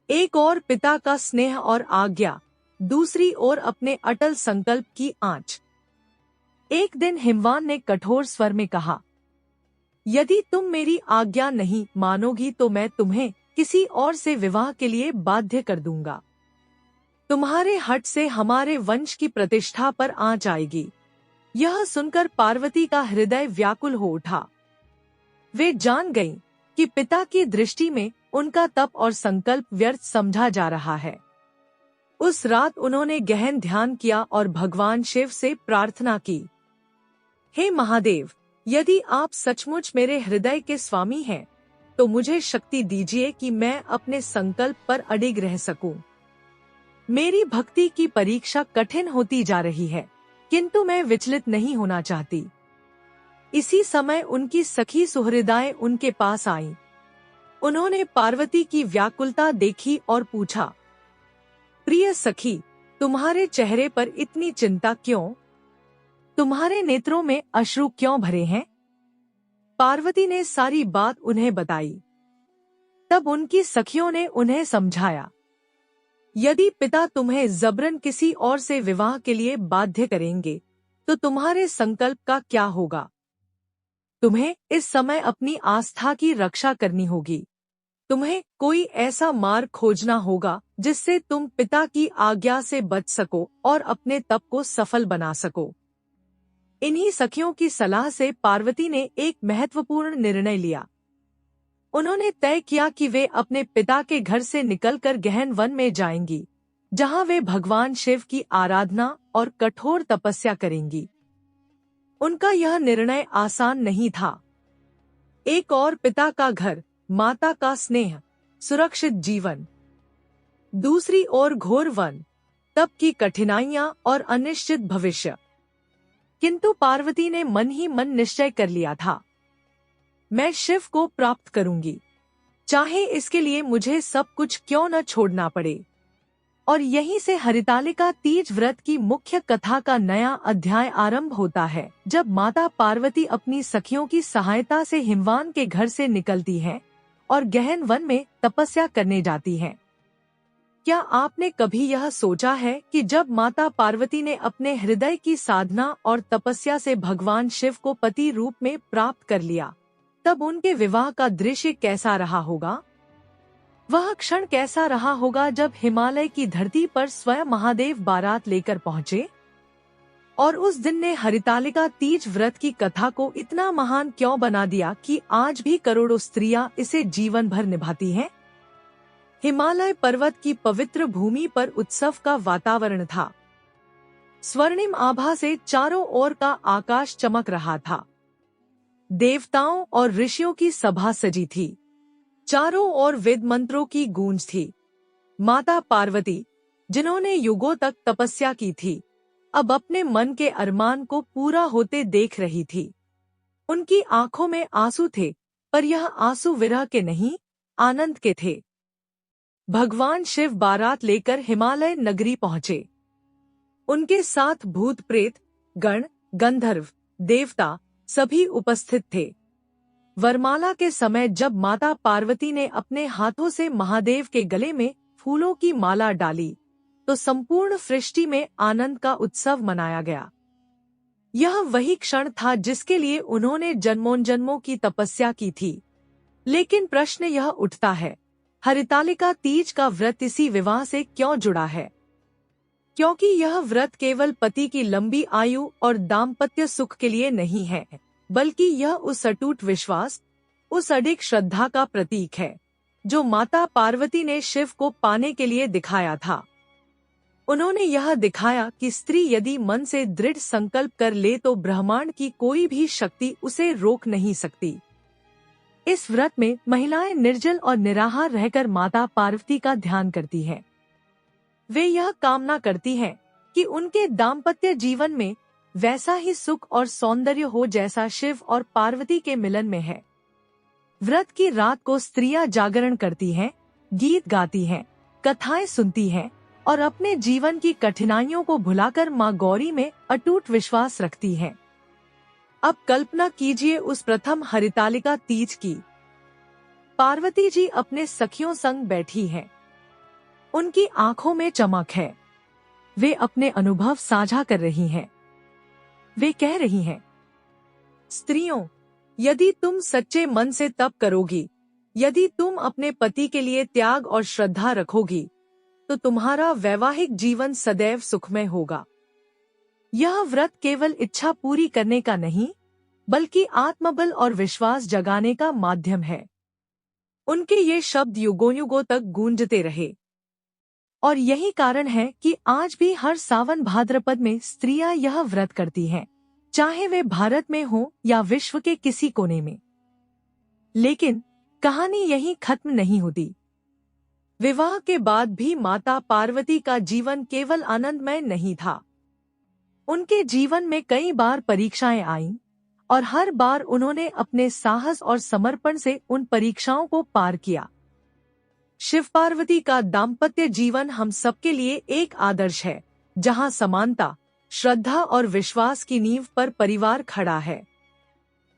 एक ओर पिता का स्नेह और आज्ञा, दूसरी ओर अपने अटल संकल्प की आंच। एक दिन हिमवान ने कठोर स्वर में कहा, यदि तुम मेरी आज्ञा नहीं मानोगी तो मैं तुम्हें किसी और से विवाह के लिए बाध्य कर दूंगा। तुम्हारे हठ से हमारे वंश की प्रतिष्ठा पर आंच आएगी। यह सुनकर पार्वती का हृदय व्याकुल हो उठा। वे जान गईं कि पिता की दृष्टि में उनका तप और संकल्प व्यर्थ समझा जा रहा है। उस रात उन्होंने गहन ध्यान किया और भगवान शिव से प्रार्थना की, हे महादेव, यदि आप सचमुच मेरे हृदय के स्वामी हैं, तो मुझे शक्ति दीजिए कि मैं अपने संकल्प पर अडिग रह सकूं। मेरी भक्ति की परीक्षा कठिन होती जा रही है, किंतु मैं विचलित नहीं होना चाहती। इसी समय उनकी सखी सुहृदाएं उनके पास आईं। उन्होंने पार्वती की व्याकुलता देखी और पूछा, प्रिय सखी, तुम्हारे चेहरे पर इतनी चिंता क्यों? तुम्हारे नेत्रों में अश्रु क्यों भरे हैं? पार्वती ने सारी बात उन्हें बताई। तब उनकी सखियों ने उन्हें समझाया, यदि पिता तुम्हें जबरन किसी और से विवाह के लिए बाध्य करेंगे तो तुम्हारे संकल्प का क्या होगा? तुम्हें इस समय अपनी आस्था की रक्षा करनी होगी। तुम्हें कोई ऐसा मार्ग खोजना होगा जिससे तुम पिता की आज्ञा से बच सको और अपने तप को सफल बना सको। इन्हीं सखियों की सलाह से पार्वती ने एक महत्वपूर्ण निर्णय लिया। उन्होंने तय किया कि वे अपने पिता के घर से निकलकर गहन वन में जाएंगी, जहां वे भगवान शिव की आराधना और कठोर तपस्या करेंगी। उनका यह निर्णय आसान नहीं था। एक और पिता का घर, माता का स्नेह, सुरक्षित जीवन, दूसरी ओर घोर वन, तप की कठिनाइयां और अनिश्चित भविष्य। किंतु पार्वती ने मन ही मन निश्चय कर लिया था, मैं शिव को प्राप्त करूंगी, चाहे इसके लिए मुझे सब कुछ क्यों न छोड़ना पड़े। और यहीं से हरितालिका तीज व्रत की मुख्य कथा का नया अध्याय आरंभ होता है, जब माता पार्वती अपनी सखियों की सहायता से हिमवान के घर से निकलती हैं और गहन वन में तपस्या करने जाती हैं। क्या आपने कभी यह सोचा है कि जब माता पार्वती ने अपने हृदय की साधना और तपस्या से भगवान शिव को पति रूप में प्राप्त कर लिया, तब उनके विवाह का दृश्य कैसा रहा होगा? वह क्षण कैसा रहा होगा जब हिमालय की धरती पर स्वयं महादेव बारात लेकर पहुँचे? और उस दिन ने हरितालिका तीज व्रत की कथा को इतना महान क्यों बना दिया कि आज भी करोड़ों स्त्रियां इसे जीवन भर निभाती हैं? हिमालय पर्वत की पवित्र भूमि पर उत्सव का वातावरण था। स्वर्णिम आभा से चारों ओर का आकाश चमक रहा था। देवताओं और ऋषियों की सभा सजी थी। चारों ओर वेद मंत्रों की गूंज थी। माता पार्वती, जिन्होंने युगों तक तपस्या की थी, अब अपने मन के अरमान को पूरा होते देख रही थी। उनकी आंखों में आंसू थे, पर यह आंसू विरह के नहीं, आनंद के थे। भगवान शिव बारात लेकर हिमालय नगरी पहुँचे। उनके साथ भूत प्रेत, गण, गंधर्व, देवता सभी उपस्थित थे। वरमाला के समय जब माता पार्वती ने अपने हाथों से महादेव के गले में फूलों की माला डाली, तो संपूर्ण सृष्टि में आनंद का उत्सव मनाया गया। यह वही क्षण था जिसके लिए उन्होंने जन्मों जन्मों की तपस्या की थी। लेकिन प्रश्न यह उठता है, हरितालिका तीज का व्रत इसी विवाह से क्यों जुड़ा है? क्योंकि यह व्रत केवल पति की लंबी आयु और दाम्पत्य सुख के लिए नहीं है, बल्कि यह उस अटूट विश्वास, उस अडिग श्रद्धा का प्रतीक है जो माता पार्वती ने शिव को पाने के लिए दिखाया था। उन्होंने यह दिखाया कि स्त्री यदि मन से दृढ़ संकल्प कर ले तो ब्रह्मांड की कोई भी शक्ति उसे रोक नहीं सकती। इस व्रत में महिलाएं निर्जल और निराहार रहकर माता पार्वती का ध्यान करती हैं। वे यह कामना करती हैं कि उनके दाम्पत्य जीवन में वैसा ही सुख और सौंदर्य हो जैसा शिव और पार्वती के मिलन में है। व्रत की रात को स्त्रियां जागरण करती हैं, गीत गाती हैं, कथाएं सुनती हैं और अपने जीवन की कठिनाइयों को भुलाकर मां गौरी में अटूट विश्वास रखती हैं। अब कल्पना कीजिए उस प्रथम हरितालिका तीज की। पार्वती जी अपने सखियों संग बैठी हैं। उनकी आंखों में चमक है। वे अपने अनुभव साझा कर रही हैं। वे कह रही हैं, स्त्रियों, यदि तुम सच्चे मन से तप करोगी, यदि तुम अपने पति के लिए त्याग और श्रद्धा रखोगी, तो तुम्हारा वैवाहिक जीवन सदैव सुखमय होगा। यह व्रत केवल इच्छा पूरी करने का नहीं, बल्कि आत्मबल और विश्वास जगाने का माध्यम है। उनके ये शब्द युगों युगों तक गूंजते रहे। और यही कारण है कि आज भी हर सावन भाद्रपद में स्त्रियां यह व्रत करती हैं, चाहे वे भारत में हो या विश्व के किसी कोने में। लेकिन कहानी यहीं खत्म नहीं होती। विवाह के बाद भी माता पार्वती का जीवन केवल आनंदमय नहीं था। उनके जीवन में कई बार परीक्षाएं आईं और हर बार उन्होंने अपने साहस और समर्पण से उन परीक्षाओं को पार किया। शिव पार्वती का दाम्पत्य जीवन हम सबके लिए एक आदर्श है, जहां समानता, श्रद्धा और विश्वास की नींव पर परिवार खड़ा है।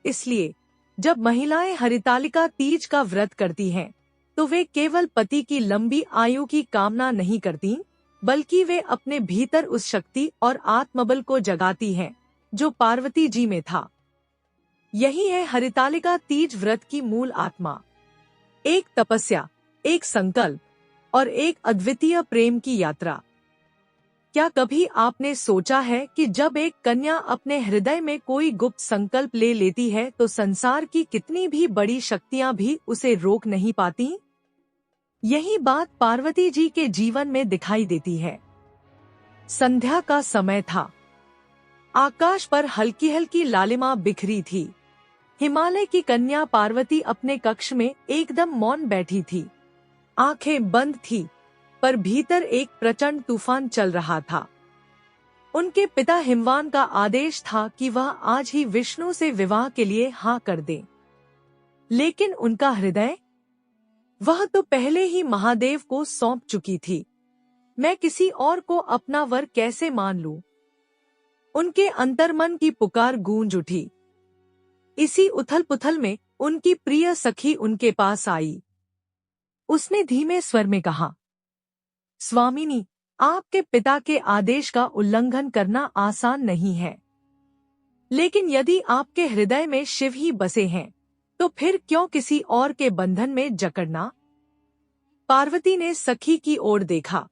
इसलिए जब महिलाएं हरितालिका तीज का व्रत करती हैं, तो वे केवल पति की लंबी आयु की कामना नहीं करती, बल्कि वे अपने भीतर उस शक्ति और आत्मबल को जगाती हैं जो पार्वती जी में था। यही है हरितालिका तीज व्रत की मूल आत्मा। एक तपस्या, एक संकल्प और एक अद्वितीय प्रेम की यात्रा। क्या कभी आपने सोचा है कि जब एक कन्या अपने हृदय में कोई गुप्त संकल्प ले लेती है तो संसार की कितनी भी बड़ी शक्तियां भी उसे रोक नहीं पाती? यही बात पार्वती जी के जीवन में दिखाई देती है। संध्या का समय था। आकाश पर हल्की हल्की लालिमा बिखरी थी। हिमालय की कन्या पार्वती अपने कक्ष में एकदम मौन बैठी थी। आंखें बंद थी, पर भीतर एक प्रचंड तूफान चल रहा था। उनके पिता हिमवान का आदेश था कि वह आज ही विष्णु से विवाह के लिए हाँ कर दें। लेकिन उनका हृदय, वह तो पहले ही महादेव को सौंप चुकी थी। मैं किसी और को अपना वर कैसे मान लूं? उनके अंतर्मन की पुकार गूंज उठी। इसी उथल-पुथल में उनकी प्रिय सखी उनके पास आई। उसने धीमे स्वर में कहा, स्वामिनी, आपके पिता के आदेश का उल्लंघन करना आसान नहीं है, लेकिन यदि आपके हृदय में शिव ही बसे हैं, तो फिर क्यों किसी और के बंधन में जकड़ना? पार्वती ने सखी की ओर देखा।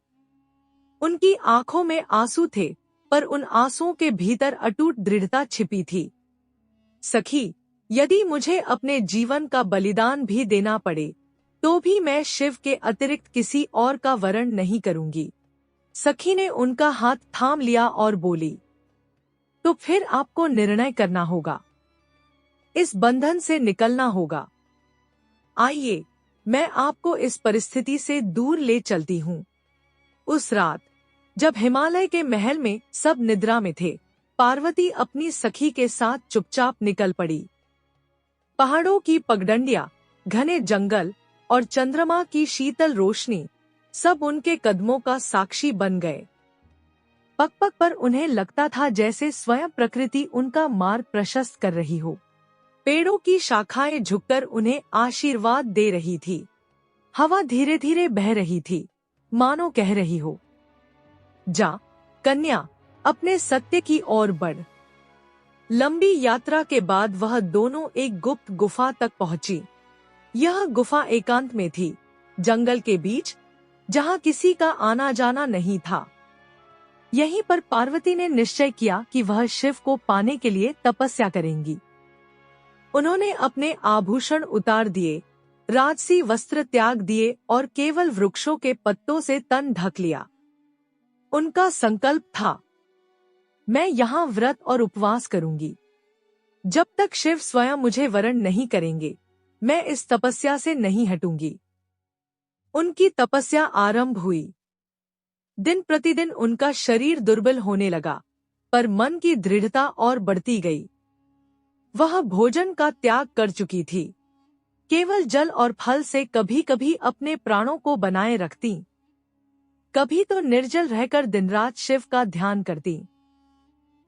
उनकी आंखों में आंसू थे, पर उन आंसुओं के भीतर अटूट दृढ़ता छिपी थी। सखी, यदि मुझे अपने जीवन का बलिदान भी देना पड़े, तो भी मैं शिव के अतिरिक्त किसी और का वरण नहीं करूंगी। सखी ने उनका हाथ थाम लिया और बोली, तो फिर आपको निर्णय करना होगा। इस बंधन से निकलना होगा। आइए, मैं आपको इस परिस्थिति से दूर ले चलती हूँ। उस रात, जब हिमालय के महल में सब निद्रा में थे, पार्वती अपनी सखी के साथ चुपचाप निकल पड़ी। पहाड़ों की पगडंडियां, घने जंगल और चंद्रमा की शीतल रोशनी सब उनके कदमों का साक्षी बन गए। पग पग पर उन्हें लगता था जैसे स्वयं प्रकृति उनका मार्ग प्रशस्त कर रही हो। पेड़ों की शाखाएं झुककर उन्हें आशीर्वाद दे रही थी। हवा धीरे धीरे बह रही थी, मानो कह रही हो, जा कन्या, अपने सत्य की ओर बढ़। लंबी यात्रा के बाद वह दोनों एक गुप्त गुफा तक पहुंची। यह गुफा एकांत में थी, जंगल के बीच, जहां किसी का आना जाना नहीं था। यहीं पर पार्वती ने निश्चय किया कि वह शिव को पाने के लिए तपस्या करेंगी। उन्होंने अपने आभूषण उतार दिए, राजसी वस्त्र त्याग दिए और केवल वृक्षों के पत्तों से तन ढक लिया। उनका संकल्प था, मैं यहाँ व्रत और उपवास करूंगी। जब तक शिव स्वयं मुझे वरण नहीं करेंगे, मैं इस तपस्या से नहीं हटूंगी। उनकी तपस्या आरंभ हुई। दिन प्रतिदिन उनका शरीर दुर्बल होने लगा, पर मन की दृढ़ता और बढ़ती गई। वह भोजन का त्याग कर चुकी थी, केवल जल और फल से कभी कभी अपने प्राणों को बनाए रखती, कभी तो निर्जल रहकर दिन रात शिव का ध्यान करती।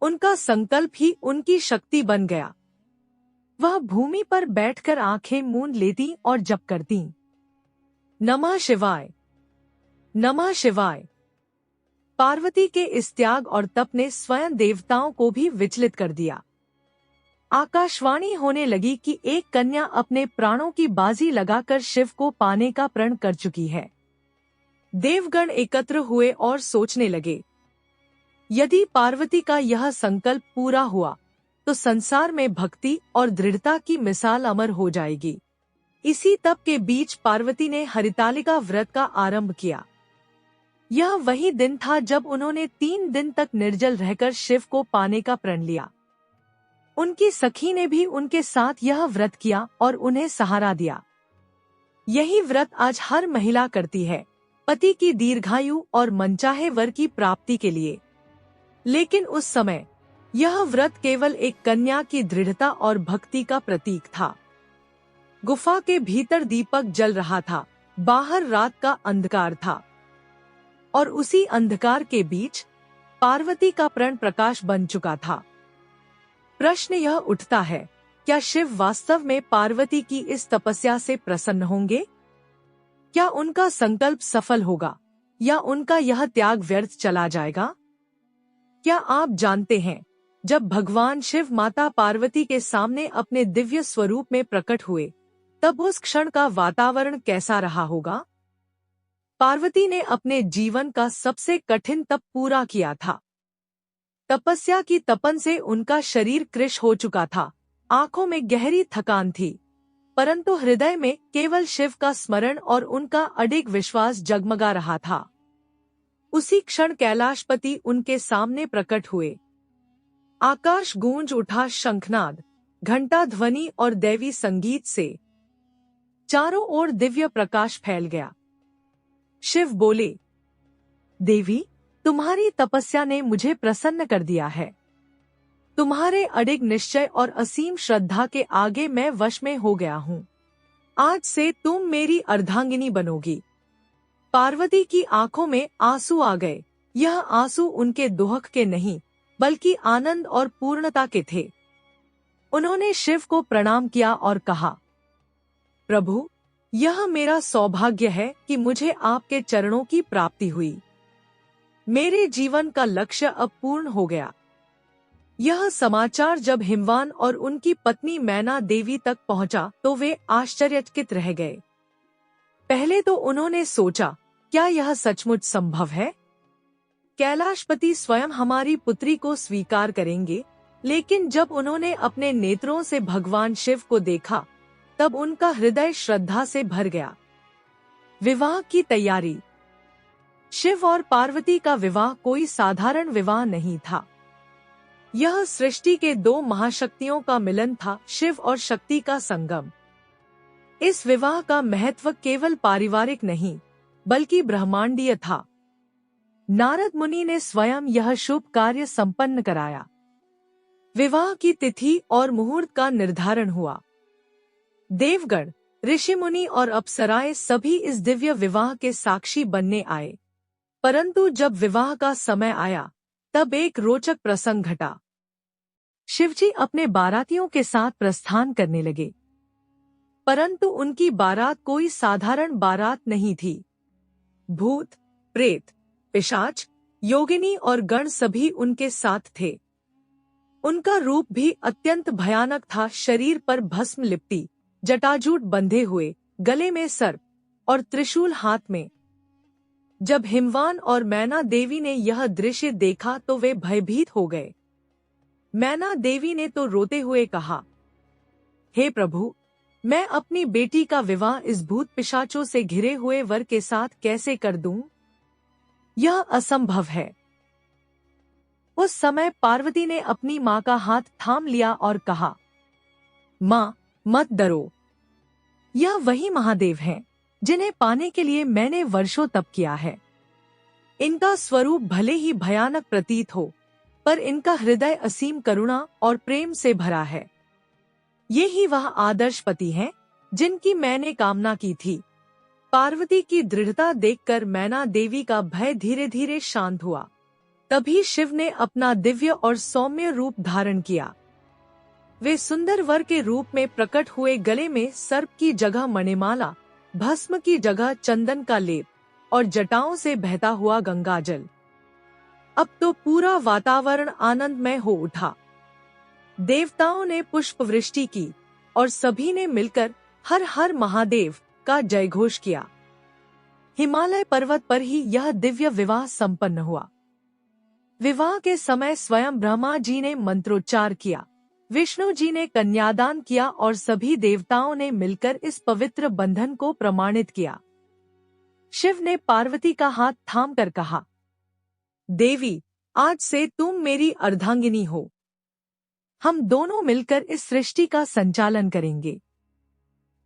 उनका संकल्प ही उनकी शक्ति बन गया। वह भूमि पर बैठकर आंखें मूंद लेती और जप करती, नमः शिवाय, नमः शिवाय। पार्वती के इस त्याग और तप ने स्वयं देवताओं को भी विचलित कर दिया। आकाशवाणी होने लगी कि एक कन्या अपने प्राणों की बाजी लगाकर शिव को पाने का प्रण कर चुकी है। देवगण एकत्र हुए और सोचने लगे, यदि पार्वती का यह संकल्प पूरा हुआ, तो संसार में भक्ति और दृढ़ता की मिसाल अमर हो जाएगी। इसी तप के बीच पार्वती ने हरितालिका व्रत का आरंभ किया। यह वही दिन था जब उन्होंने 3 दिन तक निर्जल रहकर शिव को पाने का प्रण लिया। उनकी सखी ने भी उनके साथ यह व्रत किया और उन्हें सहारा दिया। यही व्रत आज हर महिला करती है, पति की दीर्घायु और मनचाहे वर की प्राप्ति के लिए। लेकिन उस समय यह व्रत केवल एक कन्या की दृढ़ता और भक्ति का प्रतीक था। गुफा के भीतर दीपक जल रहा था, बाहर रात का अंधकार था, और उसी अंधकार के बीच पार्वती का प्रण प्रकाश बन चुका था। प्रश्न यह उठता है, क्या शिव वास्तव में पार्वती की इस तपस्या से प्रसन्न होंगे? क्या उनका संकल्प सफल होगा या उनका यह त्याग व्यर्थ चला जाएगा? क्या आप जानते हैं, जब भगवान शिव माता पार्वती के सामने अपने दिव्य स्वरूप में प्रकट हुए, तब उस क्षण का वातावरण कैसा रहा होगा? पार्वती ने अपने जीवन का सबसे कठिन तप पूरा किया था। तपस्या की तपन से उनका शरीर कृश हो चुका था, आंखों में गहरी थकान थी, परंतु हृदय में केवल शिव का स्मरण और उनका अडिग विश्वास जगमगा रहा था। उसी क्षण कैलाशपति उनके सामने प्रकट हुए। आकाश गूंज उठा शंखनाद, घंटा ध्वनि और दैवी संगीत से चारों ओर दिव्य प्रकाश फैल गया। शिव बोले, देवी, तुम्हारी तपस्या ने मुझे प्रसन्न कर दिया है। तुम्हारे अडिग निश्चय और असीम श्रद्धा के आगे मैं वश में हो गया हूँ। आज से तुम मेरी अर्धांगिनी बनोगी। पार्वती की आंखों में आंसू आ गए। यह आंसू उनके दुहक के नहीं, बल्कि आनंद और पूर्णता के थे। उन्होंने शिव को प्रणाम किया और कहा, प्रभु, यह मेरा सौभाग्य है कि मुझे आपके चरणों की प्राप्ति हुई। मेरे जीवन का लक्ष्य अब पूर्ण हो गया। यह समाचार जब हिमवान और उनकी पत्नी मैना देवी तक पहुंचा तो वे आश्चर्यचकित रह गए। पहले तो उन्होंने सोचा, क्या यह सचमुच संभव है? कैलाशपति स्वयं हमारी पुत्री को स्वीकार करेंगे? लेकिन जब उन्होंने अपने नेत्रों से भगवान शिव को देखा, तब उनका हृदय श्रद्धा से भर गया। विवाह की तैयारी। शिव और पार्वती का विवाह कोई साधारण विवाह नहीं था। यह सृष्टि के दो महाशक्तियों का मिलन था, शिव और शक्ति का संगम। इस विवाह का महत्व केवल पारिवारिक नहीं, बल्कि ब्रह्मांडीय था। नारद मुनि ने स्वयं यह शुभ कार्य संपन्न कराया। विवाह की तिथि और मुहूर्त का निर्धारण हुआ। देवगण, ऋषि मुनि और अप्सराएं सभी इस दिव्य विवाह के साक्षी बनने आए। परंतु जब विवाह का समय आया, तब एक रोचक प्रसंग घटा। शिवजी अपने बारातियों के साथ प्रस्थान करने लगे, परंतु उनकी बारात कोई साधारण बारात नहीं थी। भूत, प्रेत, पिशाच, योगिनी और गण सभी उनके साथ थे। उनका रूप भी अत्यंत भयानक था। शरीर पर भस्म लिपटी, जटाजूट बंधे हुए, गले में सर्प और त्रिशूल हाथ में। जब हिमवान और मैना देवी ने यह दृश्य देखा तो वे भयभीत हो गए। मैना देवी ने तो रोते हुए कहा, हे प्रभु, मैं अपनी बेटी का विवाह इस भूत पिशाचों से घिरे हुए वर के साथ कैसे कर दूं? यह असंभव है। उस समय पार्वती ने अपनी मां का हाथ थाम लिया और कहा, मां, मत डरो। यह वही महादेव हैं, जिन्हें पाने के लिए मैंने वर्षों तप किया है। इनका स्वरूप भले ही भयानक प्रतीत हो, पर इनका हृदय असीम करुणा और प्रेम से भरा है। ये ही वह आदर्श पति हैं, जिनकी मैंने कामना की थी। पार्वती की दृढ़ता देखकर मैना देवी का भय धीरे धीरे शांत हुआ। तभी शिव ने अपना दिव्य और सौम्य रूप धारण किया। वे सुंदर वर के रूप में प्रकट हुए। गले में सर्प की जगह मणिमाला, भस्म की जगह चंदन का लेप और जटाओं से बहता हुआ गंगाजल। अब तो पूरा वातावरण आनंदमय हो उठा। देवताओं ने पुष्प वृष्टि की और सभी ने मिलकर हर हर महादेव का जयघोष किया। हिमालय पर्वत पर ही यह दिव्य विवाह संपन्न हुआ। विवाह के समय स्वयं ब्रह्मा जी ने मंत्रोच्चार किया, विष्णु जी ने कन्यादान किया और सभी देवताओं ने मिलकर इस पवित्र बंधन को प्रमाणित किया। शिव ने पार्वती का हाथ थामकर कहा, देवी, आज से तुम मेरी अर्धांगिनी हो। हम दोनों मिलकर इस सृष्टि का संचालन करेंगे।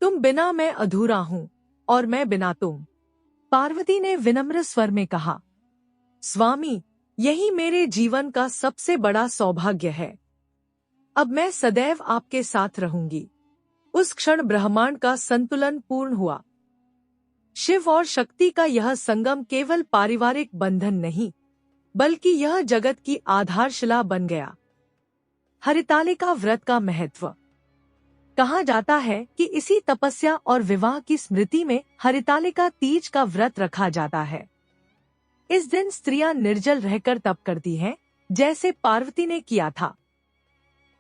तुम बिना मैं अधूरा हूँ और मैं बिना तुम। पार्वती ने विनम्र स्वर में कहा, स्वामी, यही मेरे जीवन का सबसे बड़ा सौभाग्य है। अब मैं सदैव आपके साथ रहूंगी। उस क्षण ब्रह्मांड का संतुलन पूर्ण हुआ। शिव और शक्ति का यह संगम केवल पारिवारिक बंधन नहीं, बल्कि यह जगत की आधारशिला बन गया। हरितालिका व्रत का महत्व। कहा जाता है कि इसी तपस्या और विवाह की स्मृति में हरितालिका तीज का व्रत रखा जाता है। इस दिन स्त्रियां निर्जल रहकर तप करती हैं, जैसे पार्वती ने किया था।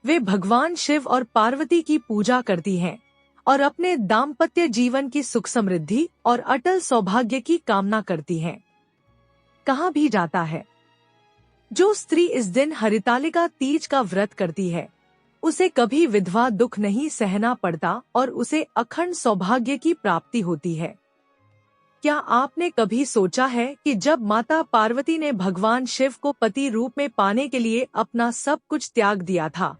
वे भगवान शिव और पार्वती की पूजा करती हैं और अपने दाम्पत्य जीवन की सुख समृद्धि और अटल सौभाग्य की कामना करती हैं। कहा भी जाता है, जो स्त्री इस दिन हरितालिका तीज का व्रत करती है, उसे कभी विधवा दुख नहीं सहना पड़ता और उसे अखंड सौभाग्य की प्राप्ति होती है। क्या आपने कभी सोचा है कि जब माता पार्वती ने भगवान शिव को पति रूप में पाने के लिए अपना सब कुछ त्याग दिया था,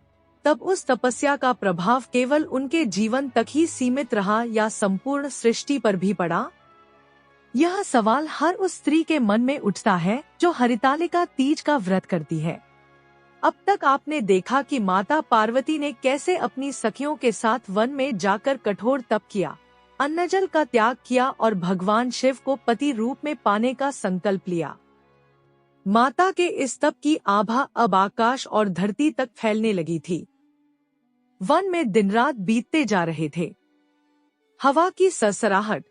तब उस तपस्या का प्रभाव केवल उनके जीवन तक ही सीमित रहा या संपूर्ण सृष्टि पर भी पड़ा? यह सवाल हर उस स्त्री के मन में उठता है जो हरितालिका तीज का व्रत करती है। अब तक आपने देखा कि माता पार्वती ने कैसे अपनी सखियों के साथ वन में जाकर कठोर तप किया, अन्नजल का त्याग किया और भगवान शिव को पति रूप में पाने का संकल्प लिया। माता के इस तप की आभा अब आकाश और धरती तक फैलने लगी थी। वन में दिन रात बीतते जा रहे थे। हवा की सरसराहट,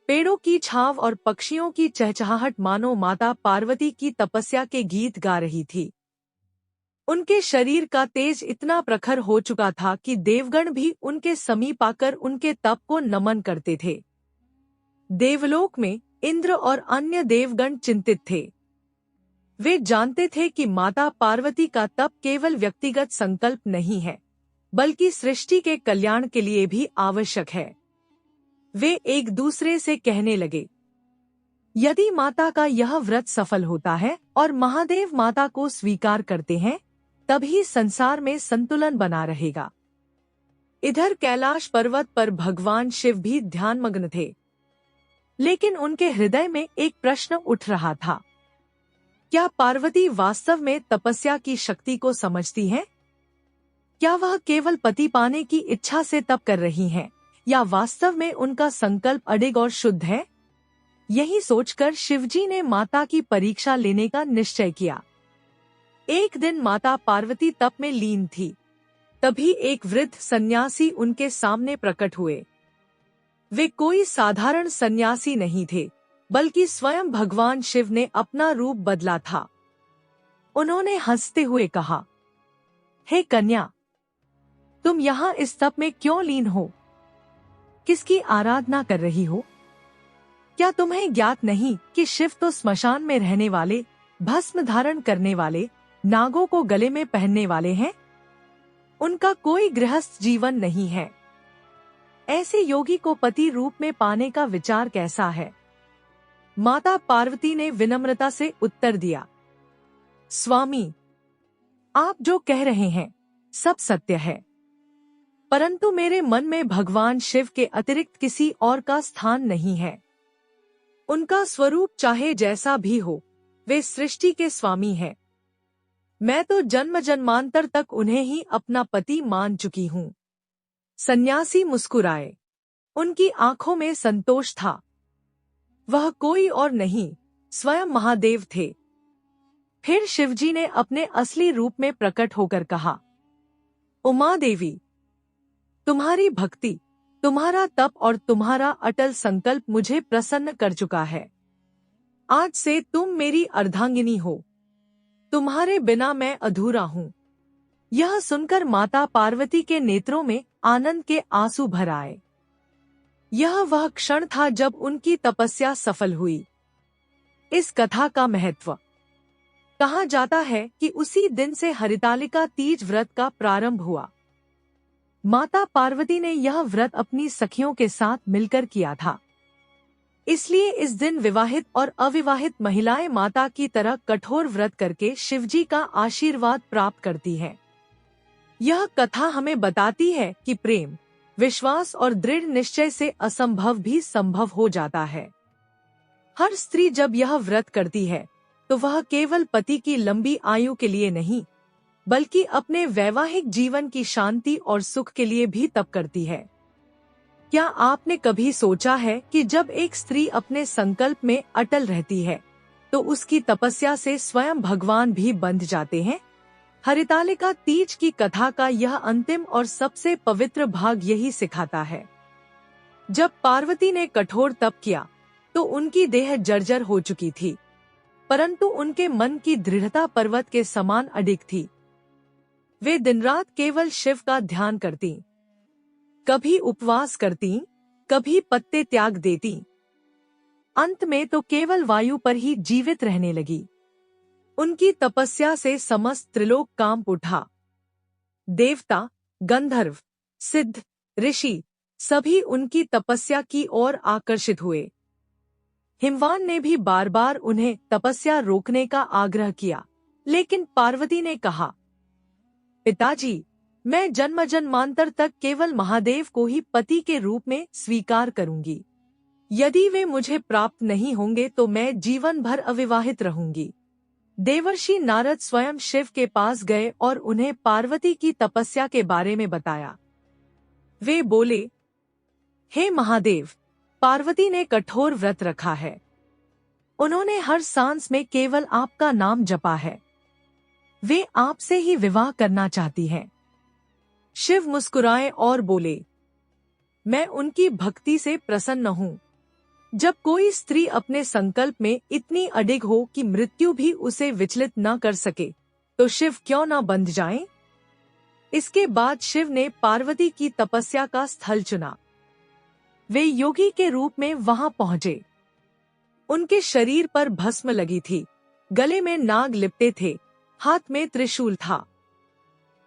पेड़ों की छांव और पक्षियों की चहचहाहट मानो माता पार्वती की तपस्या के गीत गा रही थी। उनके शरीर का तेज इतना प्रखर हो चुका था कि देवगण भी उनके समीप आकर उनके तप को नमन करते थे। देवलोक में इंद्र और अन्य देवगण चिंतित थे। वे जानते थे कि माता पार्वती का तप केवल व्यक्तिगत संकल्प नहीं है, बल्कि सृष्टि के कल्याण के लिए भी आवश्यक है। वे एक दूसरे से कहने लगे, यदि माता का यह व्रत सफल होता है और महादेव माता को स्वीकार करते हैं, तभी संसार में संतुलन बना रहेगा। इधर कैलाश पर्वत पर भगवान शिव भी ध्यानमग्न थे, लेकिन उनके हृदय में एक प्रश्न उठ रहा था। क्या पार्वती वास्तव में तपस्या की शक्ति को समझती हैं? क्या वह केवल पति पाने की इच्छा से तप कर रही हैं, या वास्तव में उनका संकल्प अडिग और शुद्ध है? यही सोचकर शिवजी ने माता की परीक्षा लेने का निश्चय किया। एक दिन माता पार्वती तप में लीन थी। तभी एक वृद्ध सन्यासी उनके सामने प्रकट हुए। वे कोई साधारण सन्यासी नहीं थे, बल्कि स्वयं भगवान शिव ने अपना रूप बदला था। उन्होंने हंसते हुए कहा, हे कन्या, तुम यहाँ इस तप में क्यों लीन हो? किसकी आराधना कर रही हो? क्या तुम्हें ज्ञात नहीं कि शिव तो स्मशान में रहने वाले, भस्म धारण करने वाले, नागों को गले में पहनने वाले हैं? उनका कोई गृहस्थ जीवन नहीं है। ऐसे योगी को पति रूप में पाने का विचार कैसा है? माता पार्वती ने विनम्रता से उत्तर दिया, स्वामी, आप जो कह रहे हैं सब सत्य है, परंतु मेरे मन में भगवान शिव के अतिरिक्त किसी और का स्थान नहीं है। उनका स्वरूप चाहे जैसा भी हो, वे सृष्टि के स्वामी हैं। मैं तो जन्म जन्मांतर तक उन्हें ही अपना पति मान चुकी हूँ। सन्यासी मुस्कुराए। उनकी आंखों में संतोष था। वह कोई और नहीं, स्वयं महादेव थे। फिर शिवजी ने अपने असली रूप में प्रकट होकर कहा, उमा देवी, तुम्हारी भक्ति, तुम्हारा तप और तुम्हारा अटल संकल्प मुझे प्रसन्न कर चुका है। आज से तुम मेरी अर्धांगिनी हो। तुम्हारे बिना मैं अधूरा हूँ। यह सुनकर माता पार्वती के नेत्रों में आनंद के आंसू भर आए। यह वह क्षण था जब उनकी तपस्या सफल हुई। इस कथा का महत्व। कहा जाता है कि उसी दिन से हरितालिका तीज व्रत का प्रारंभ हुआ। माता पार्वती ने यह व्रत अपनी सखियों के साथ मिलकर किया था। इसलिए इस दिन विवाहित और अविवाहित महिलाएं माता की तरह कठोर व्रत करके शिवजी का आशीर्वाद प्राप्त करती हैं। यह कथा हमें बताती है कि प्रेम, विश्वास और दृढ़ निश्चय से असंभव भी संभव हो जाता है। हर स्त्री जब यह व्रत करती है तो वह केवल पति की लंबी आयु के लिए नहीं, बल्कि अपने वैवाहिक जीवन की शांति और सुख के लिए भी तप करती है। क्या आपने कभी सोचा है कि जब एक स्त्री अपने संकल्प में अटल रहती है, तो उसकी तपस्या से स्वयं भगवान भी बंध जाते हैं। हरितालिका तीज की कथा का यह अंतिम और सबसे पवित्र भाग यही सिखाता है। जब पार्वती ने कठोर तप किया तो उनकी देह जर्जर हो चुकी थी, परंतु उनके मन की दृढ़ता पर्वत के समान अडिग थी। वे दिन रात केवल शिव का ध्यान करती, कभी उपवास करती, कभी पत्ते त्याग देती। अंत में तो केवल वायु पर ही जीवित रहने लगी। उनकी तपस्या से समस्त त्रिलोक कांप उठा। देवता, गंधर्व, सिद्ध, ऋषि सभी उनकी तपस्या की ओर आकर्षित हुए। हिमवान ने भी बार बार उन्हें तपस्या रोकने का आग्रह किया, लेकिन पार्वती ने कहा, पिताजी, मैं जन्म जन्मांतर तक केवल महादेव को ही पति के रूप में स्वीकार करूंगी। यदि वे मुझे प्राप्त नहीं होंगे तो मैं जीवन भर अविवाहित रहूंगी। देवर्षि नारद स्वयं शिव के पास गए और उन्हें पार्वती की तपस्या के बारे में बताया। वे बोले, हे महादेव, पार्वती ने कठोर व्रत रखा है। उन्होंने हर सांस में केवल आपका नाम जपा है। वे आपसे ही विवाह करना चाहती हैं। शिव मुस्कुराए और बोले, मैं उनकी भक्ति से प्रसन्न हूँ। जब कोई स्त्री अपने संकल्प में इतनी अडिग हो कि मृत्यु भी उसे विचलित न कर सके, तो शिव क्यों न बंध जाएं? इसके बाद शिव ने पार्वती की तपस्या का स्थल चुना। वे योगी के रूप में वहां पहुंचे। उनके शरीर पर भस्म लगी थी, गले में नाग लिपटे थे, हाथ में त्रिशूल था।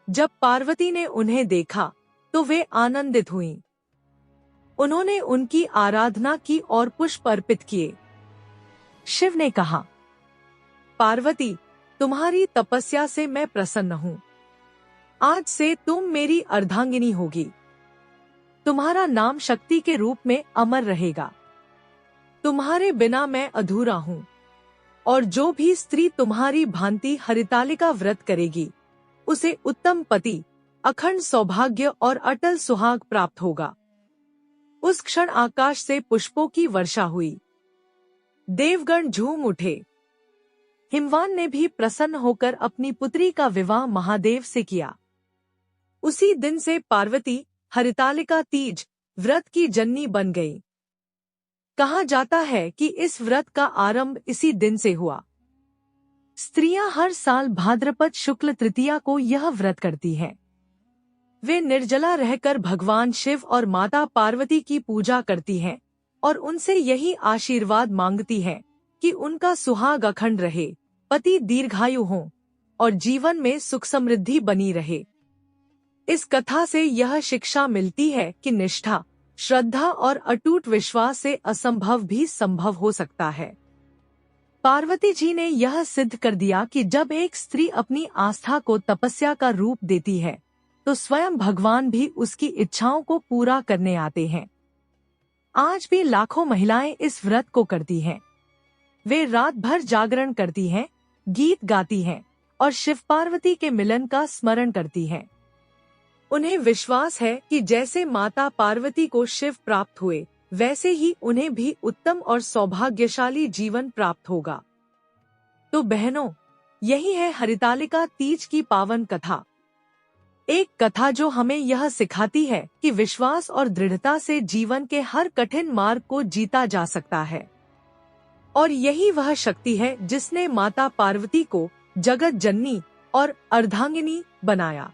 जब पार्वती ने उन्हें देखा तो वे आनंदित हुईं। उन्होंने उनकी आराधना की और पुष्प अर्पित किए। शिव ने कहा, पार्वती, तुम्हारी तपस्या से मैं प्रसन्न हूँ। आज से तुम मेरी अर्धांगिनी होगी। तुम्हारा नाम शक्ति के रूप में अमर रहेगा। तुम्हारे बिना मैं अधूरा हूँ, और जो भी स्त्री तुम्हारी भांति हरितालिका व्रत करेगी, उसे उत्तम पति, अखंड सौभाग्य और अटल सुहाग प्राप्त होगा। उस क्षण आकाश से पुष्पों की वर्षा हुई। देवगण झूम उठे। हिमवान ने भी प्रसन्न होकर अपनी पुत्री का विवाह महादेव से किया। उसी दिन से पार्वती हरितालिका तीज व्रत की जननी बन गई। कहा जाता है कि इस व्रत का आरंभ इसी दिन से हुआ। स्त्रियां हर साल भाद्रपद शुक्ल तृतीया को यह व्रत करती हैं। वे निर्जला रहकर भगवान शिव और माता पार्वती की पूजा करती हैं और उनसे यही आशीर्वाद मांगती हैं कि उनका सुहाग अखंड रहे, पति दीर्घायु हों और जीवन में सुख समृद्धि बनी रहे। इस कथा से यह शिक्षा मिलती है कि निष्ठा, श्रद्धा और अटूट विश्वास से असंभव भी संभव हो सकता है। पार्वती जी ने यह सिद्ध कर दिया कि जब एक स्त्री अपनी आस्था को तपस्या का रूप देती है, तो स्वयं भगवान भी उसकी इच्छाओं को पूरा करने आते हैं। आज भी लाखों महिलाएं इस व्रत को करती हैं। वे रात भर जागरण करती हैं, गीत गाती हैं और शिव पार्वती के मिलन का स्मरण करती हैं। उन्हें विश्वास है कि जैसे माता पार्वती को शिव प्राप्त हुए, वैसे ही उन्हें भी उत्तम और सौभाग्यशाली जीवन प्राप्त होगा। तो बहनों, यही है हरितालिका तीज की पावन कथा। एक कथा जो हमें यह सिखाती है कि विश्वास और दृढ़ता से जीवन के हर कठिन मार्ग को जीता जा सकता है। और यही वह शक्ति है जिसने माता पार्वती को जगत जननी और अर्धांगिनी बनाया।